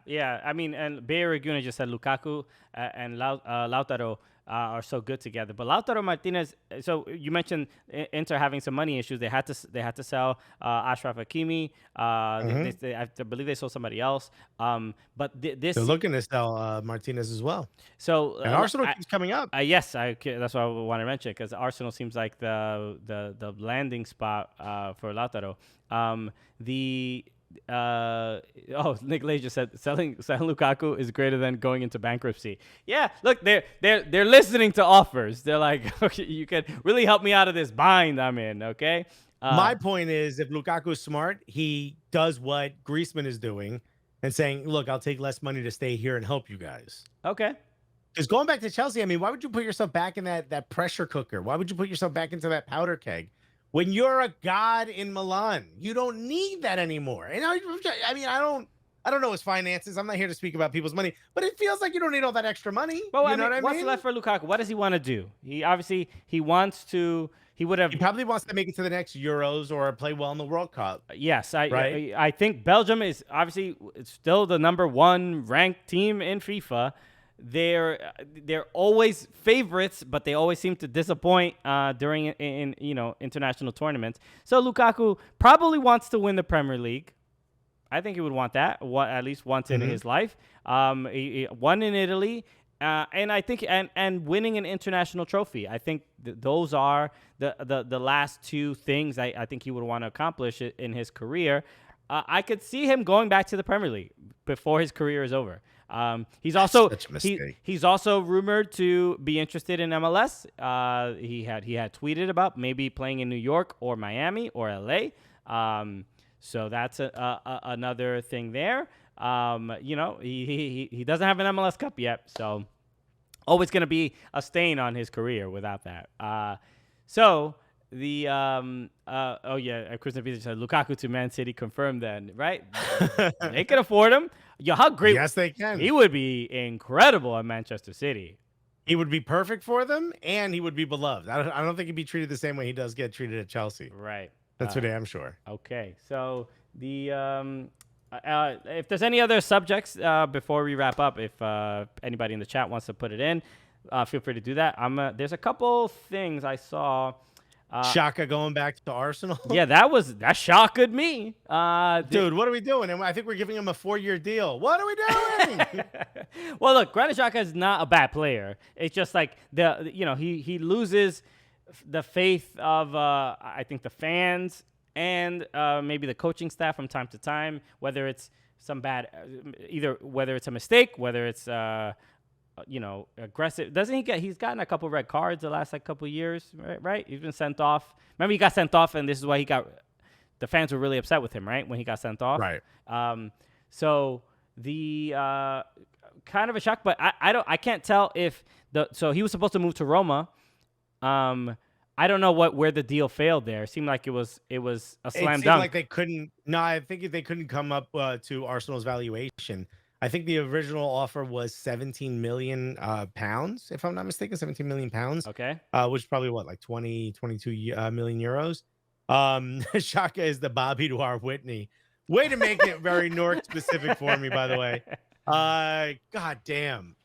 I mean, and Bay Reguna just said Lukaku and Lautaro are so good together. But Lautaro Martinez. So you mentioned Inter having some money issues. They had to sell Ashraf Hakimi. I believe they sold somebody else. But they're looking to sell Martinez as well. So and Arsenal keeps coming up. Yes, that's why I want to mention it, because Arsenal seems like the landing spot for Lautaro. Nick Lay just said selling Lukaku is greater than going into bankruptcy. Yeah, look, they're listening to offers. They're like, okay, you can really help me out of this bind I'm in. Okay. My point is, if Lukaku is smart, he does what Griezmann is doing and saying, "Look, I'll take less money to stay here and help you guys." Okay. Because going back to Chelsea, I mean, why would you put yourself back in that pressure cooker? Why would you put yourself back into that powder keg? When you're a god in Milan, you don't need that anymore. And I mean, I don't know his finances. I'm not here to speak about people's money, but it feels like you don't need all that extra money. Well, You know what I what's mean? left for Lukaku? What does he want to do? He obviously wants to. He would have. He probably wants to make it to the next Euros or play well in the World Cup. Yes, Right? I think Belgium is obviously still the #1 ranked team in FIFA. They're always favorites, but they always seem to disappoint during in international tournaments. So Lukaku probably wants to win the Premier League. I think he would want that at least once in his life. He won in Italy, and I think and winning an international trophy. I think those are the last two things I think he would want to accomplish in his career. I could see him going back to the Premier League before his career is over. He's also he's also rumored to be interested in MLS. He had tweeted about maybe playing in New York or Miami or LA. So that's another thing there. He doesn't have an MLS Cup yet, so always going to be a stain on his career without that. Christian Pizza said Lukaku to Man City confirmed then, right? They could afford him. Yo, how great! Yes, they can. He would be incredible at Manchester City. He would be perfect for them, and he would be beloved. I don't think he'd be treated the same way he does get treated at Chelsea. Right. That's for damn sure. Okay, so if there's any other subjects before we wrap up, if anybody in the chat wants to put it in, feel free to do that. There's a couple things I saw. Xhaka going back to Arsenal. Yeah, that shocked me. Dude, what are we doing? And I think we're giving him a 4-year deal. What are we doing? Well, look, Granit Xhaka is not a bad player. It's just like he loses the faith of I think the fans and maybe the coaching staff from time to time, whether it's some bad whether it's a mistake, whether it's aggressive. He's gotten a couple red cards the last couple years, right? He's been sent off. Remember, he got sent off, and this is why the fans were really upset with him, right? When he got sent off. Right. So the kind of a shock, but I can't tell if so he was supposed to move to Roma. I don't know where the deal failed there. It seemed like it was a slam dunk. Like they couldn't. No, I think they couldn't come up to Arsenal's valuation. I think the original offer was 17 million pounds, if I'm not mistaken, 17 million pounds. Okay. Which is probably like 22 million euros. Xhaka is the Bobby to our Whitney. Way to make it very North specific for me, by the way. God damn.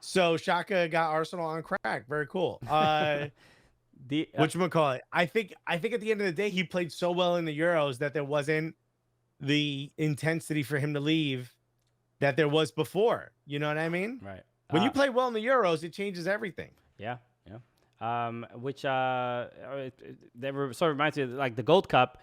So Xhaka got Arsenal on crack. Very cool. Whatchamacallit? I think at the end of the day, he played so well in the Euros that there wasn't the intensity for him to leave that there was before. You know what I mean? Right. When you play well in the Euros, it changes everything. Yeah. Which that sort of reminds me of like the Gold Cup.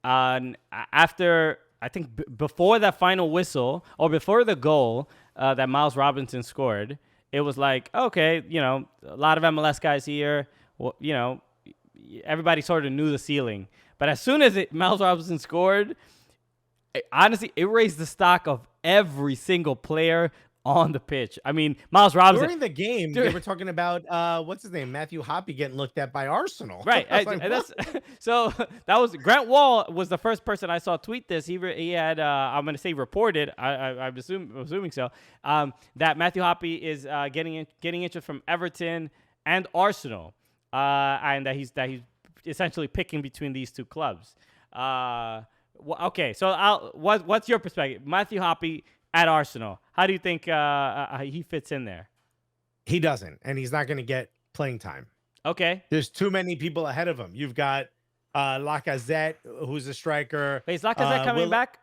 After I think before that final whistle or before the goal that Miles Robinson scored, it was like, okay, a lot of MLS guys here. Well, everybody sort of knew the ceiling. But as soon as Miles Robinson scored, honestly, it raised the stock of every single player on the pitch. I mean, Miles Robinson. During the game, they were talking about, what's his name? Matthew Hoppe getting looked at by Arsenal. Right. So that was Grant Wall was the first person I saw tweet this. He had, I'm going to say reported, I'm assuming so, that Matthew Hoppe is getting interest from Everton and Arsenal, and that he's essentially picking between these two clubs. Okay, so what's your perspective? Matthew Hoppe at Arsenal. How do you think he fits in there? He doesn't, and he's not going to get playing time. Okay. There's too many people ahead of him. You've got Lacazette, who's a striker. Wait, is Lacazette coming back?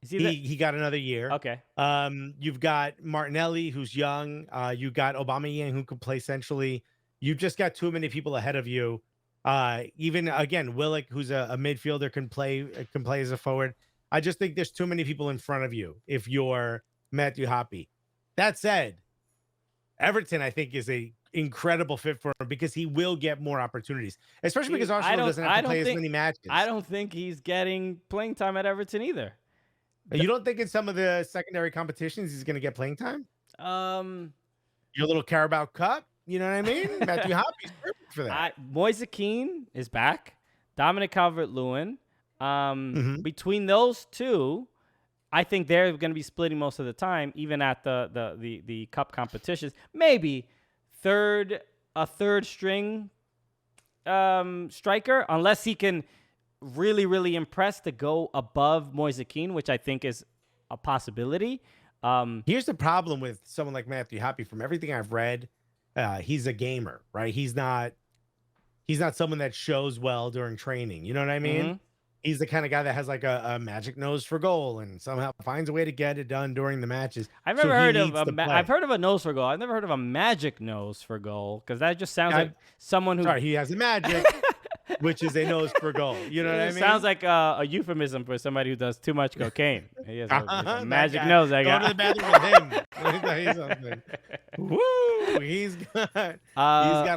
Is he got another year. Okay. You've got Martinelli, who's young. You got Aubameyang, who can play centrally. You've just got too many people ahead of you. Even again, Willock, who's a midfielder, can play as a forward. I just think there's too many people in front of you if you're Matthew Hoppe. That said, Everton, I think, is a incredible fit for him because he will get more opportunities, especially because Arsenal doesn't have to play as many matches. I don't think he's getting playing time at Everton either. You don't think in some of the secondary competitions he's going to get playing time? Your little Carabao Cup, you know what I mean? Matthew Hoppe's perfect for that. Moise Kean is back. Dominic Calvert-Lewin. Between those two, I think they're going to be splitting most of the time, even at the cup competitions. Maybe a third string striker, unless he can really, really impress to go above Moise Kean, which I think is a possibility. Here's the problem with someone like Matthew Hoppe. From everything I've read, he's a gamer, right? He's not someone that shows well during training. You know what I mean? Mhm. He's the kind of guy that has like a magic nose for goal and somehow finds a way to get it done during the matches. I've never heard of I've heard of a nose for goal. I've never heard of a magic nose for goal, because that just sounds like someone who. Sorry, he has a magic, which is a nose for goal. You know what I mean? Sounds like a euphemism for somebody who does too much cocaine. He has a magic guy. nose. I Go got. to the bathroom with him. Let me tell you something. Woo! He's got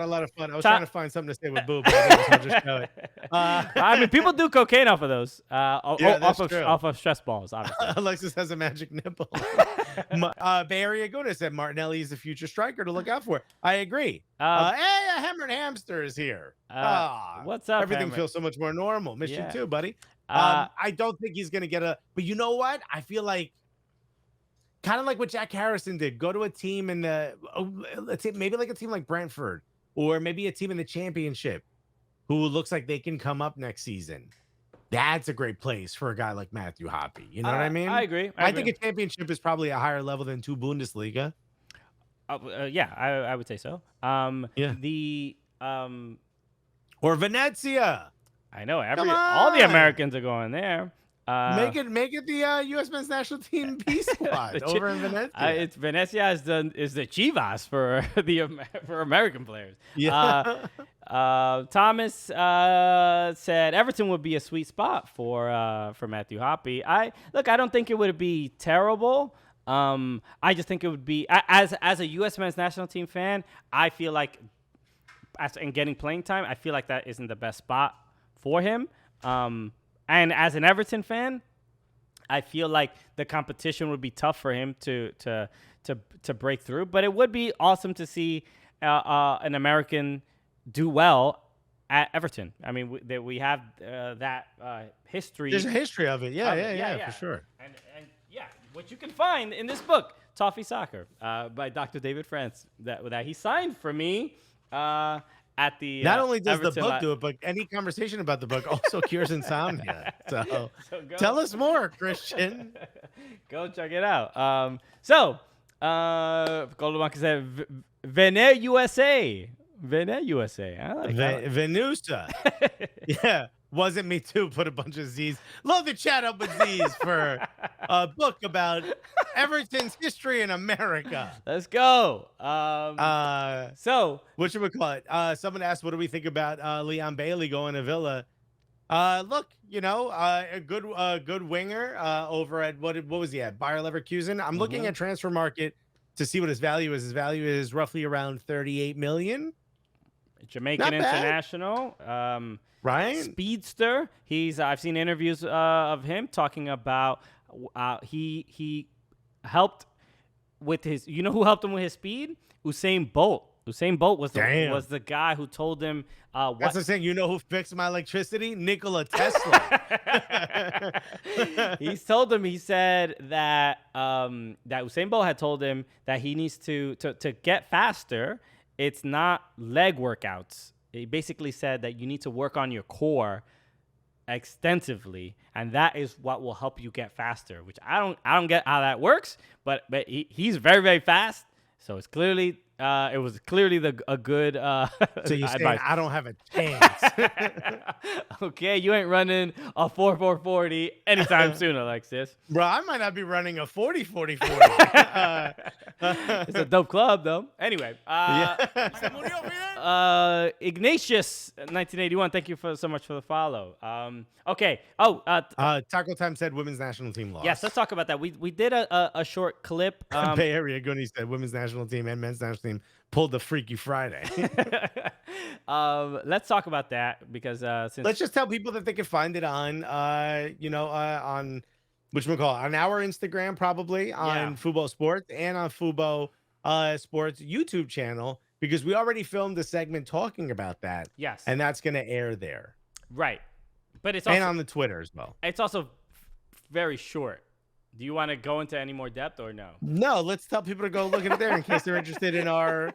a lot of fun. I was trying to find something to say with Boo, but I think I'll just show it. I mean, people do cocaine off of those. That's true. Off of stress balls, obviously. Alexis has a magic nipple. Bay Area Guna said Martinelli is the future striker to look out for. I agree. Hey, a hammered hamster is here. What's up? Everything Hammer? feels so much more normal. Miss you too, buddy. Uh, I don't think he's gonna get but you know what? I feel like kind of like what Jack Harrison did. Go to a team in the let's say maybe like a team like Brentford, or maybe a team in the championship who looks like they can come up next season. That's a great place for a guy like Matthew Hoppe. You know what I mean? I agree. I think a championship is probably a higher level than 2 Bundesliga. Yeah, I would say so. Or Venezia. I know all the Americans are going there. Make it the U.S. men's national team B squad over in Venezia. Venezia is the Chivas for for American players. Yeah. Thomas said Everton would be a sweet spot for Matthew Hoppe. I don't think it would be terrible. I just think it would be as a U.S. men's national team fan. I feel like and getting playing time, I feel like that isn't the best spot for him. And as an Everton fan, I feel like the competition would be tough for him to break through. But it would be awesome to see an American do well at Everton. I mean, we have that history. There's a history of it. Yeah, for sure. And yeah, what you can find in this book, Toffee Soccer, by Dr. David France, that he signed for me. At the not only does Everton the book do it, but any conversation about the book also cures insomnia. So tell us more, Christian. Go check it out. Golden Monkey said Venet USA. Venet USA. I like that. Venusa. Yeah. Wasn't me too. Put a bunch of Z's. Love to chat up with Z's for a book about Everton's history in America. Let's go. So whatchamacallit? Someone asked, what do we think about Leon Bailey going to Villa? Look, a good winger over at what was he at? Bayer Leverkusen. I'm looking at Transfer Market to see what his value is. His value is roughly around 38 million. Jamaican international. Right, speedster. I've seen interviews of him talking about he helped with his. You know who helped him with his speed? Usain Bolt. Usain Bolt was the guy who told him. That's the thing. You know who fixed my electricity? Nikola Tesla. He's told him. He said that that Usain Bolt had told him that he needs to get faster. It's not leg workouts. He basically said that you need to work on your core extensively, and that is what will help you get faster. Which I don't get how that works, but he's very, very fast. So it's clearly it was clearly a good. So you saying I don't have a chance? Okay, you ain't running a 4.40 anytime soon, Alexis. Bro, I might not be running a 40. It's a dope club, though. Anyway, Ignatius 1981. Thank you so much for the follow. Okay. Taco Time said women's national team lost. Yes, let's talk about that. We did a short clip. Bay Area Gooney said women's national team and men's national team pulled the Freaky Friday. Let's talk about that because let's just tell people that they can find it on on on our Instagram, probably on Fubo Sports and on Fubo Sports YouTube channel, because we already filmed a segment talking about that. Yes, and that's going to air there. Right, but it's also on the Twitter as well. It's also very short. Do you want to go into any more depth or no? No, let's tell people to go look at it there in case they're interested in our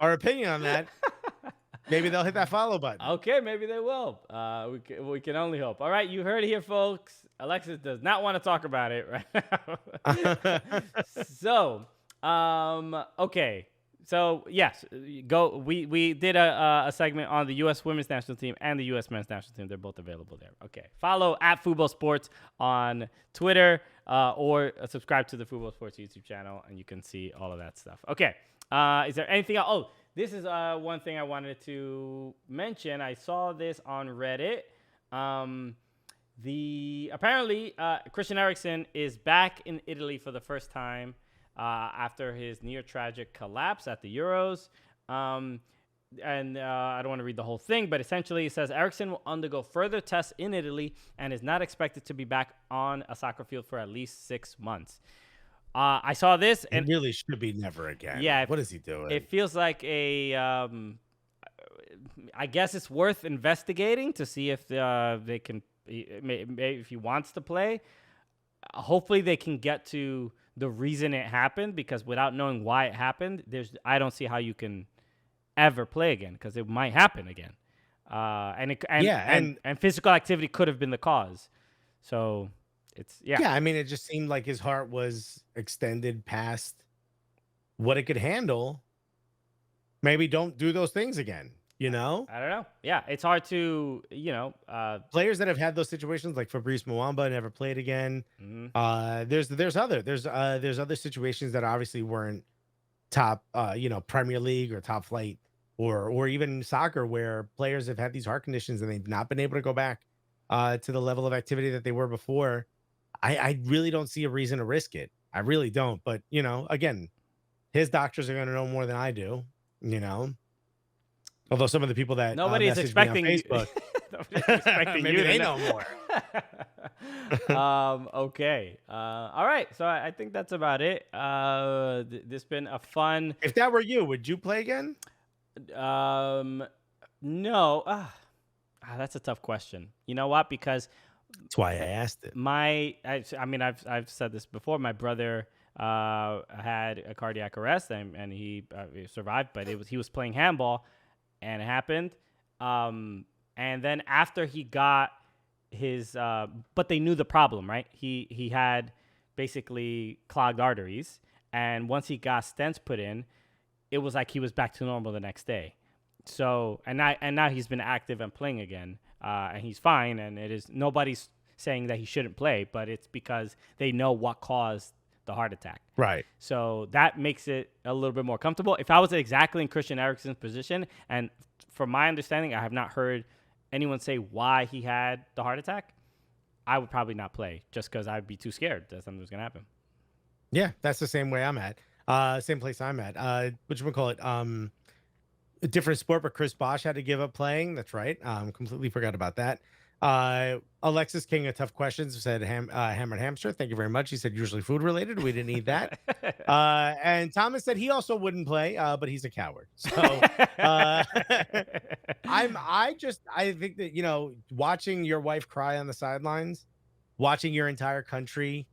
opinion on that. Maybe they'll hit that follow button. Okay, maybe they will. We can only hope. All right, you heard it here, folks. Alexis does not want to talk about it right now. So, okay. So yes, go. We did a segment on the U.S. Women's National Team and the U.S. Men's National Team. They're both available there. Okay. Follow at Football Sports on Twitter or subscribe to the Football Sports YouTube channel, and you can see all of that stuff. Okay. Is there anything else? Oh, this is one thing I wanted to mention. I saw this on Reddit. Apparently Christian Eriksen is back in Italy for the first time after his near tragic collapse at the Euros. I don't want to read the whole thing, but essentially it says Eriksen will undergo further tests in Italy and is not expected to be back on a soccer field for at least 6 months. I saw this, and it really should be never again. Yeah. What is he doing? It feels like I guess it's worth investigating to see if they can, maybe if he wants to play. Hopefully they can get to the reason it happened, because without knowing why it happened, I don't see how you can ever play again, because it might happen again. And physical activity could have been the cause. So yeah, I mean, it just seemed like his heart was extended past what it could handle. Maybe don't do those things again, I don't know. Yeah, it's hard to, players that have had those situations, like Fabrice Muamba, never played again. Mm-hmm. There's other situations that obviously weren't top, Premier League or top flight or even soccer, where players have had these heart conditions and they've not been able to go back to the level of activity that they were before. I really don't see a reason to risk it. I really don't. But, again, his doctors are going to know more than I do, Although some of the people that nobody's expecting me on Facebook, nobody's expecting maybe you they to know more. Okay. All right. So I think that's about it. This been a fun. If that were you, would you play again? No. That's a tough question. You know what? Because that's why I asked it. I've said this before. My brother had a cardiac arrest and he survived, but he was playing handball and it happened. And then after he got his, but they knew the problem, right? He had basically clogged arteries, and once he got stents put in, it was like he was back to normal the next day. So and now he's been active and playing again, and he's fine. And nobody's saying that he shouldn't play, but it's because they know what caused the heart attack. Right. So that makes it a little bit more comfortable. If I was exactly in Christian Eriksen's position, and from my understanding, I have not heard anyone say why he had the heart attack, I would probably not play, just because I'd be too scared that something was gonna happen. Yeah, that's the same way I'm at. Same place I'm at. Whatchamacallit? A different sport, but Chris Bosch had to give up playing. That's right. Completely forgot about that. Alexis King of Tough Questions said hammered hamster. Thank you very much. He said usually food related. We didn't need that. And Thomas said he also wouldn't play, but he's a coward. So I think that, watching your wife cry on the sidelines, watching your entire country,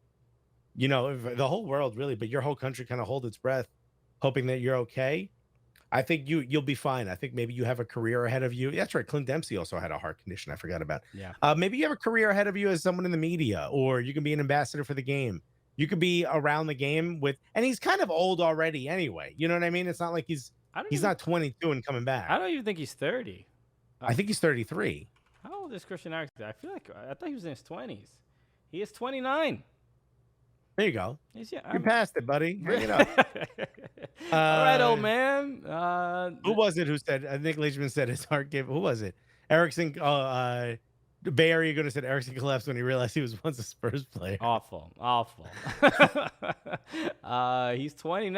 the whole world really, but your whole country kind of hold its breath, hoping that you're okay. I think you'll be fine. I think maybe you have a career ahead of you. That's right. Clint Dempsey also had a heart condition. I forgot about. Yeah. Maybe you have a career ahead of you as someone in the media, or you can be an ambassador for the game. You could be around the game and he's kind of old already anyway. You know what I mean? It's not like he's not 22 and coming back. I don't even think he's 30. I think he's 33. How old is Christian Eriksen? I thought he was in his 20s. He is 29. There you go. You passed it, buddy. Hang it up. All right, old man. Who was it who said? Nick Leachman said his heart gave. Who was it? Eriksen. Bay Area going to said Eriksen collapsed when he realized he was once a Spurs player. Awful. He's 29.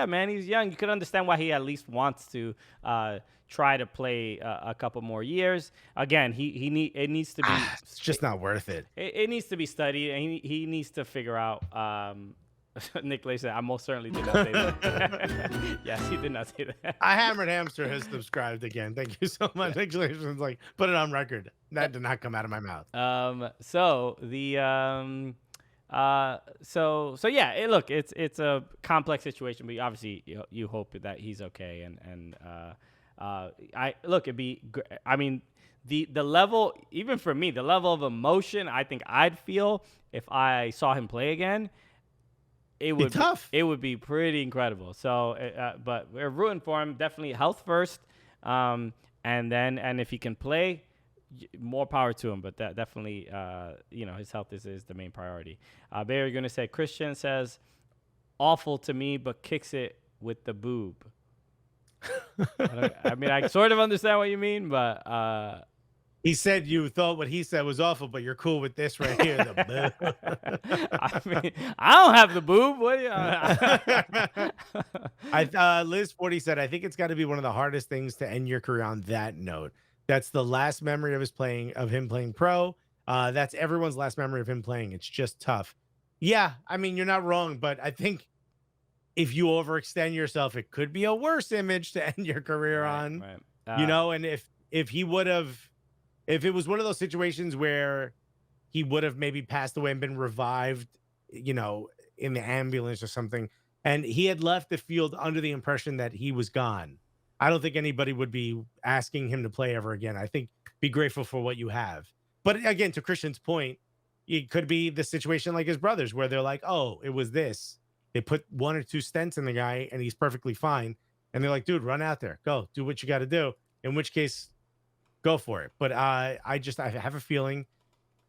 Man. He's young. You could understand why he at least wants to try to play a couple more years. Again, it needs to be. It's just not worth it. It needs to be studied, and he needs to figure out. Nick Lay said, I most certainly did not say that. Yes, he did not say that. I Hammered Hamster has subscribed again. Thank you so much. Nick Lay's like, put it on record. That did not come out of my mouth. So the So yeah. Look, it's a complex situation, but obviously you hope that he's okay. And I look, I mean, the level, even for me, the level of emotion I think I'd feel if I saw him play again. It would be tough. It would be pretty incredible. So, but we're rooting for him. Definitely health first, and if he can play, more power to him. But that definitely, his health is the main priority. Barry, you're gonna say Christian says, awful to me, but kicks it with the boob. I mean, I sort of understand what you mean, but. He said you thought what he said was awful, but you're cool with this right here. The boob. I mean, I don't have the boob. What do you? Liz 40 said, I think it's got to be one of the hardest things to end your career on that note. That's the last memory of him playing pro. That's everyone's last memory of him playing. It's just tough. Yeah, I mean, you're not wrong, but I think if you overextend yourself, it could be a worse image to end your career on. Right. And if he would have. If it was one of those situations where he would have maybe passed away and been revived, in the ambulance or something, and he had left the field under the impression that he was gone, I don't think anybody would be asking him to play ever again. I think be grateful for what you have. But again, to Christian's point, it could be the situation like his brothers where they're like, oh, it was this. They put 1 or 2 stents in the guy and he's perfectly fine. And they're like, dude, run out there. Go do what you got to do. In which case, go for it. But I have a feeling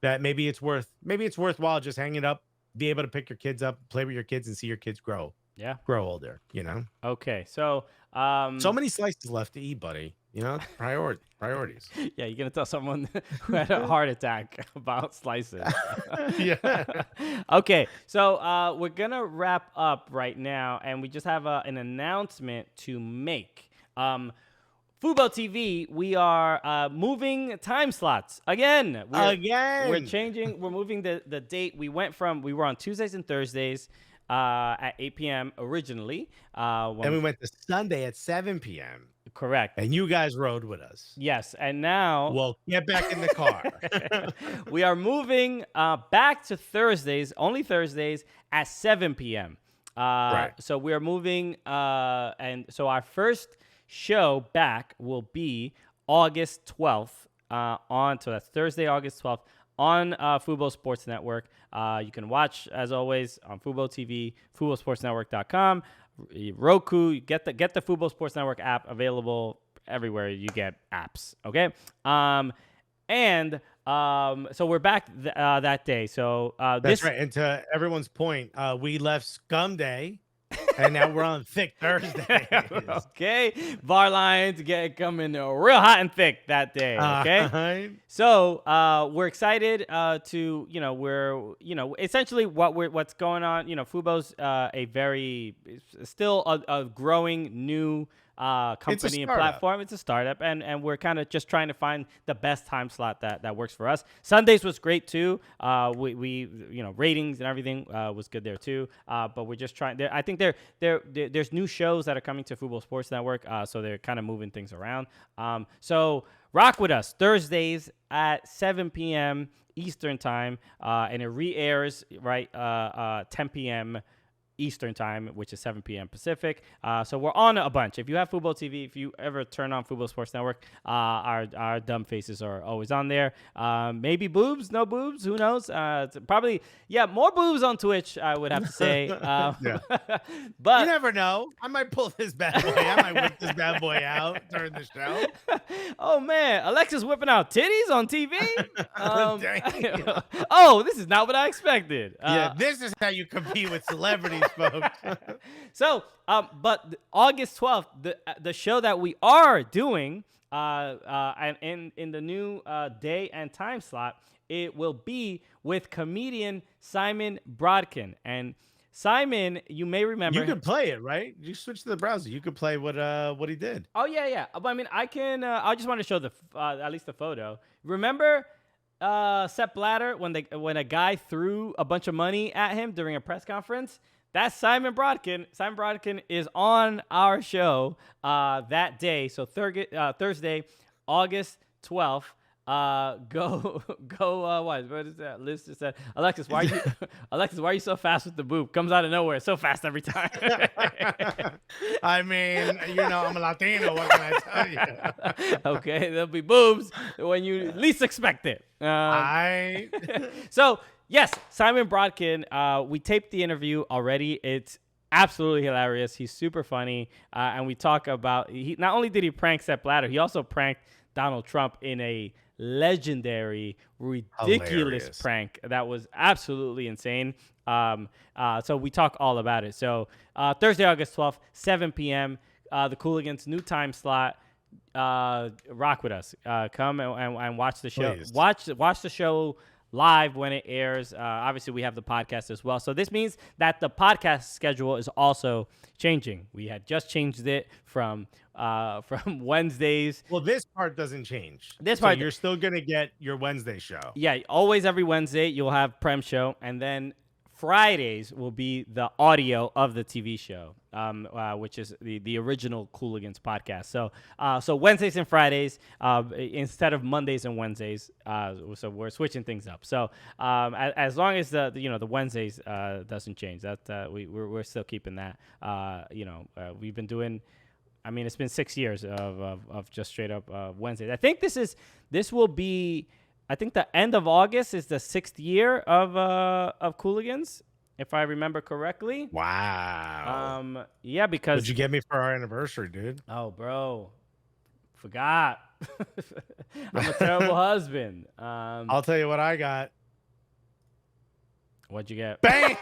that maybe it's worthwhile just hang it up, be able to pick your kids up, play with your kids, and see your kids grow older. Okay, so so many slices left to eat, buddy. Priorities. Yeah, you're gonna tell someone who had a heart attack about slices. Yeah. Okay, so we're gonna wrap up right now, and we just have an announcement to make. Fubo TV, we are moving time slots again. We're changing. We're moving the date. We were on Tuesdays and Thursdays at 8 p.m. originally. And we went to Sunday at 7 p.m. Correct. And you guys rode with us. Yes. And now. Well, get back in the car. We are moving back to Thursdays, only Thursdays at 7 p.m. Right. So we are moving. And so our first show back will be August 12th so that's Thursday, August 12th on Fubo Sports Network. You can watch, as always, on Fubo TV, FuboSportsNetwork.com, Roku. Get the Fubo Sports Network app available everywhere you get apps. Okay. So we're back that day. So that's right. And to everyone's point, we left Scum Day. And now we're on Thicc Thursday. Okay. VAR lines coming real hot and thick that day. Okay. So we're excited to, essentially what's going on. Fubo's still a growing new company and platform. It's a startup, and we're kind of just trying to find the best time slot that works for us. Sundays was great too. We ratings and everything was good there too. But we're just trying. I think there's new shows that are coming to Fubo Sports Network, so they're kind of moving things around. So rock with us Thursdays at 7 p.m. Eastern time, and it re-airs 10 p.m. Eastern time, which is 7 p.m. Pacific. So we're on a bunch. If you have Fubo TV, if you ever turn on Fubo Sports Network, our dumb faces are always on there. Maybe boobs, no boobs, who knows? Probably, more boobs on Twitch, I would have to say. But you never know. I might pull this bad boy. I might whip this bad boy out during the show. Oh man, Alexa's whipping out titties on TV. Oh, this is not what I expected. This is how you compete with celebrities. So, but August 12th, the show that we are doing, and in the new day and time slot, it will be with comedian Simon Brodkin. And Simon, you may remember. You can play it, right? You switch to the browser. You could play what he did. Oh yeah. But I mean, I can. I just want to show at least the photo. Remember Sepp Blatter when a guy threw a bunch of money at him during a press conference? That's Simon Brodkin. Simon Brodkin is on our show that day. So Thursday, August 12th What is that? Liz just said, Alexis, why are you so fast with the boob? Comes out of nowhere, so fast every time. I mean, I'm a Latino. What can I tell you? Okay, there'll be boobs when you least expect it. So yes, Simon Brodkin. We taped the interview already. It's absolutely hilarious. He's super funny, and we talk about. He not only did he prank Sepp Blatter, he also pranked Donald Trump in a legendary, ridiculous prank that was absolutely insane. So we talk all about it. So Thursday, August 12th, 7 p.m. The Cooligans, new time slot. Rock with us. Come and watch the show. Please. Watch the show live when it airs. Obviously, we have the podcast as well. So this means that the podcast schedule is also changing. We had just changed it from Wednesdays. Well, this part doesn't change. Part you're still gonna get your Wednesday show. Yeah, always every Wednesday you'll have PREM show, and then Fridays will be the audio of the TV show, which is the original Cooligans podcast. So Wednesdays and Fridays instead of Mondays and Wednesdays. So we're switching things up. So as long as the Wednesdays doesn't change, that we're still keeping that. We've been doing. I mean, it's been 6 years of just straight up Wednesdays. I think this will be. I think the end of August is the 6th year of Cooligans, if I remember correctly. Wow. Yeah, because. What'd you get me for our anniversary, dude? Oh, bro, forgot. I'm a terrible husband. I'll tell you what I got. What'd you get? Bang!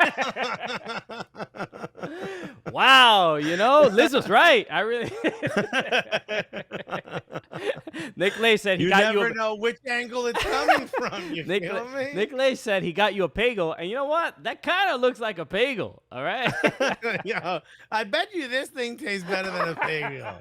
Wow, Liz was right. I really. Nick Lay said he got you. You never know which angle it's coming from. You feel me? Nick Lay said he got you a bagel, and you know what? That kind of looks like a bagel. All right. I bet you this thing tastes better than a bagel.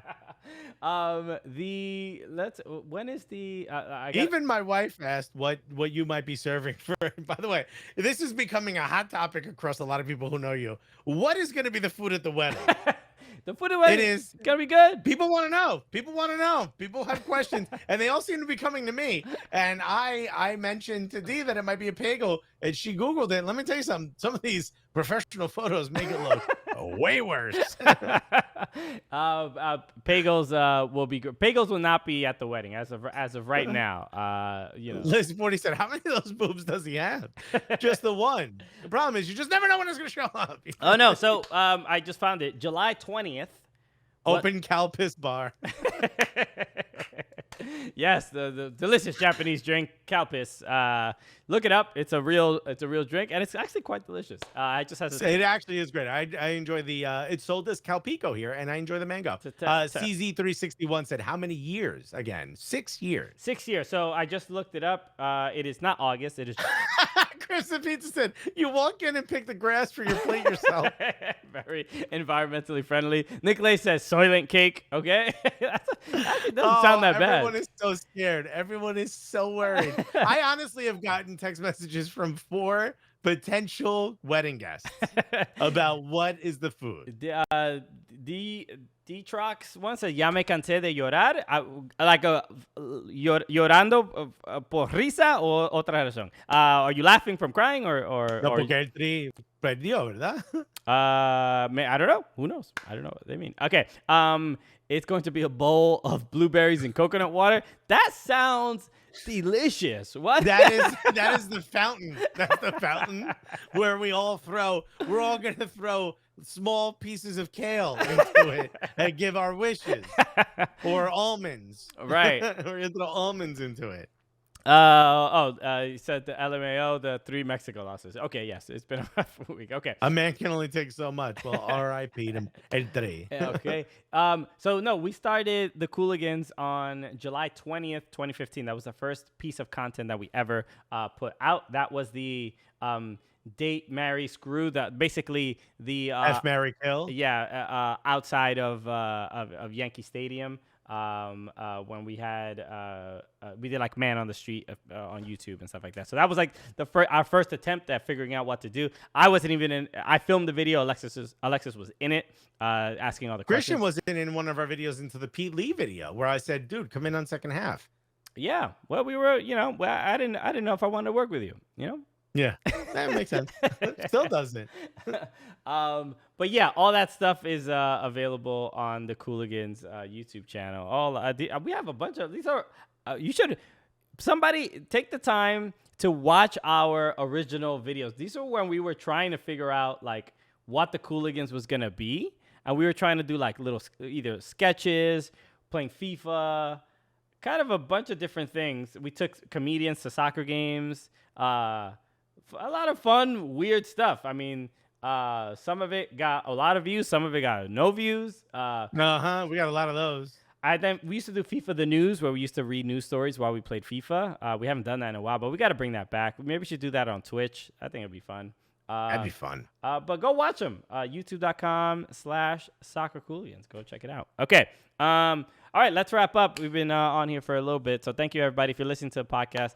When is the? Even my wife asked what you might be serving for. By the way, this is becoming a hot topic across a lot of people who know you. What is going to be the food at the wedding? The food at the wedding is gonna be good. People want to know. People have questions, and they all seem to be coming to me. And I mentioned to Dee that it might be a bagel, and she Googled it. Let me tell you something. Some of these professional photos make it look way worse. Bagels will be good. Bagels will not be at the wedding as of right now. Liz 40 said, how many of those boobs does he have? Just the one. The problem is you just never know when it's going to show up. Oh, no. So I just found it. July 20th. Open Calpis bar. Yes, the delicious Japanese drink, Calpis. Look it up. It's a real drink, and it's actually quite delicious. I just have to say it actually is great. I enjoy the. It's sold as Calpico here, and I enjoy the mango. CZ361 said, how many years? Again, 6 years. 6 years. So I just looked it up. It is not August. It is. Chris the Pizza said, you walk in and pick the grass for your plate yourself. Very environmentally friendly. Nick Lay says Soylent cake. Okay. It doesn't sound that bad. Everyone is so scared. Everyone is so worried. I honestly have gotten text messages from 4 potential wedding guests about what is the food. Detrox once said, ya me cansé de llorar. Llorando por risa o otra razón. Are you laughing from crying or? No, porque el Tri perdió, ¿verdad? I don't know. Who knows? I don't know what they mean. Okay. It's going to be a bowl of blueberries and coconut water. That sounds delicious. What? That is the fountain. That's the fountain where we're all going to throw small pieces of kale into it and give our wishes, or almonds. Right. We're going to throw almonds into it. You said the LMAO, the 3 Mexico losses. Okay, yes, it's been a rough week. Okay. A man can only take so much. Well, R.I.P. to El Tri. Okay. So no, we started the Cooligans on July 20th, 2015. That was the first piece of content that we ever put out. That was the date, marry, screw. Basically the F, marry, kill. Yeah, outside of Yankee Stadium. When we had we did like Man on the Street on YouTube and stuff like that. So that was like our first attempt at figuring out what to do. I wasn't even in. I filmed the video. Alexis was in it, asking all the Christian questions. was in one of our videos into the Pete Lee video where I said, "Dude, come in on second half." Yeah. Well, we were, well, I didn't know if I wanted to work with you, Yeah, that makes sense. Still doesn't. But yeah, all that stuff is available on the Cooligans YouTube channel. We have a bunch of these are. You should somebody take the time to watch our original videos. These are when we were trying to figure out like what the Cooligans was gonna be, and we were trying to do like little either sketches, playing FIFA, kind of a bunch of different things. We took comedians to soccer games. A lot of fun, weird stuff. I mean, some of it got a lot of views. Some of it got no views. We got a lot of those. We used to do FIFA the News, where we used to read news stories while we played FIFA. We haven't done that in a while, but we got to bring that back. Maybe we should do that on Twitch. I think it'd be fun. That'd be fun. But go watch them. YouTube.com/soccercooligans. Go check it out. Okay. All right, let's wrap up. We've been on here for a little bit. So thank you, everybody, if you're listening to the podcast.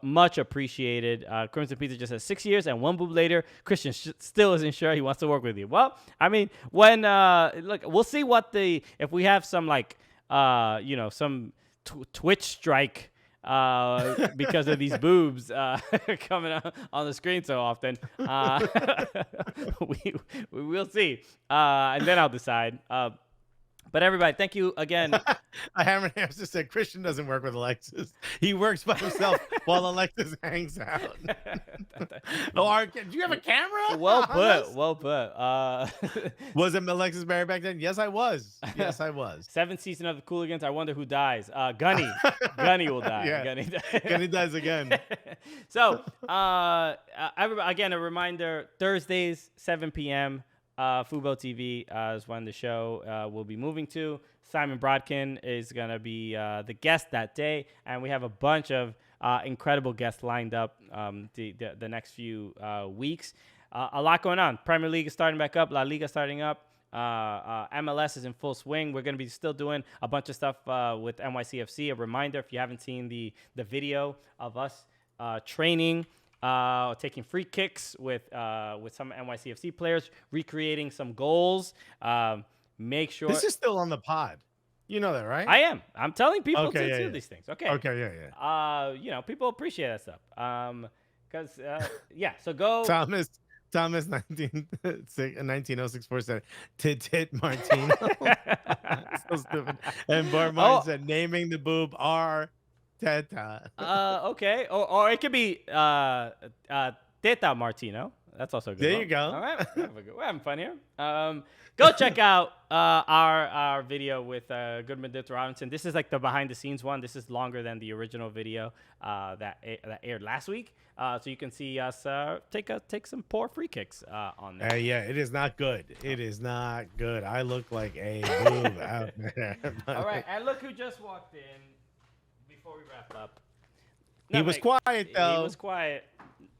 Much appreciated. Crimson Pizza just has 6 years and one boob later. Christian still isn't sure he wants to work with you. Well, I mean, when look, we'll see if we have some like some Twitch strike because of these boobs coming on the screen so often. We will see, and then I'll decide. But everybody, thank you again. Hammer Hamster said Christian doesn't work with Alexis. He works by himself while Alexis hangs out. Do you have a camera? Well put. Was it Alexis Barry back then? Yes, I was. Yes, I was. 7th season of the Cooligans. I wonder who dies. Gunny. Gunny will die. Yeah. Gunny dies again. So, everybody, again, a reminder, Thursdays, 7 p.m., Fubo TV is when the show will be moving to. Simon Brodkin is going to be the guest that day, and we have a bunch of incredible guests lined up the next few weeks. A lot going on. Premier League is starting back up. La Liga starting up. MLS is in full swing. We're going to be still doing a bunch of stuff with NYCFC. A reminder, if you haven't seen the video of us training, taking free kicks with some NYCFC players, recreating some goals. Make sure this is still on the pod. You know that, right? I am. I'm telling people to do these things. Okay. Okay. Yeah. People appreciate that stuff. Because So go. Thomas 1906 said Tit Martino. So stupid. And Barmine said naming the boob R. Teta. Okay. Or it could be Teta Martino. That's also good. There you go. All right. We're having fun here. Go check out our video with Goodman Ditz Robinson. This is like the behind the scenes one. This is longer than the original video that aired last week. So you can see us take some poor free kicks on there. Yeah, it is not good. It is not good. I look like a boob out there. All right, and look who just walked in before we wrap up. He was quiet, though. He was quiet.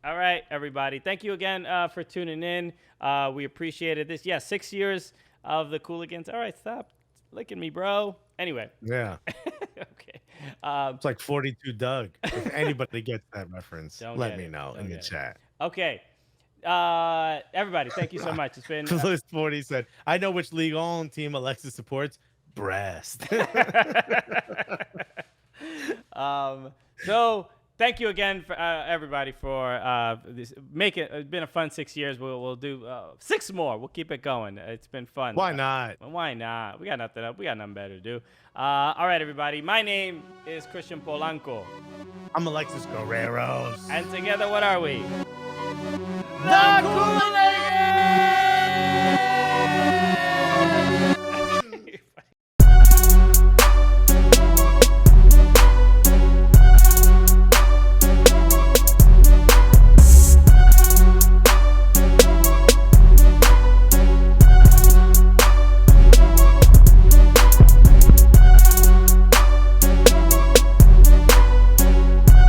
All right, everybody. Thank you again for tuning in. We appreciated this. Yeah, 6 years of the Cooligans. All right, stop licking me, bro. Anyway. Yeah. Okay. It's like 42 Doug. If anybody gets that reference, let me know in the chat. Okay. Everybody, thank you so much. It's been... List 40 said, I know which Liga owned team Alexis supports. Breast. So... Thank you again, for everybody, for this. It's been a fun 6 years. We'll do 6 more. We'll keep it going. It's been fun. Why not? Why not? We got nothing up. We got nothing better to do. All right, everybody. My name is Christian Polanco. I'm Alexis Guerreros. And together, what are we? The Cooligans!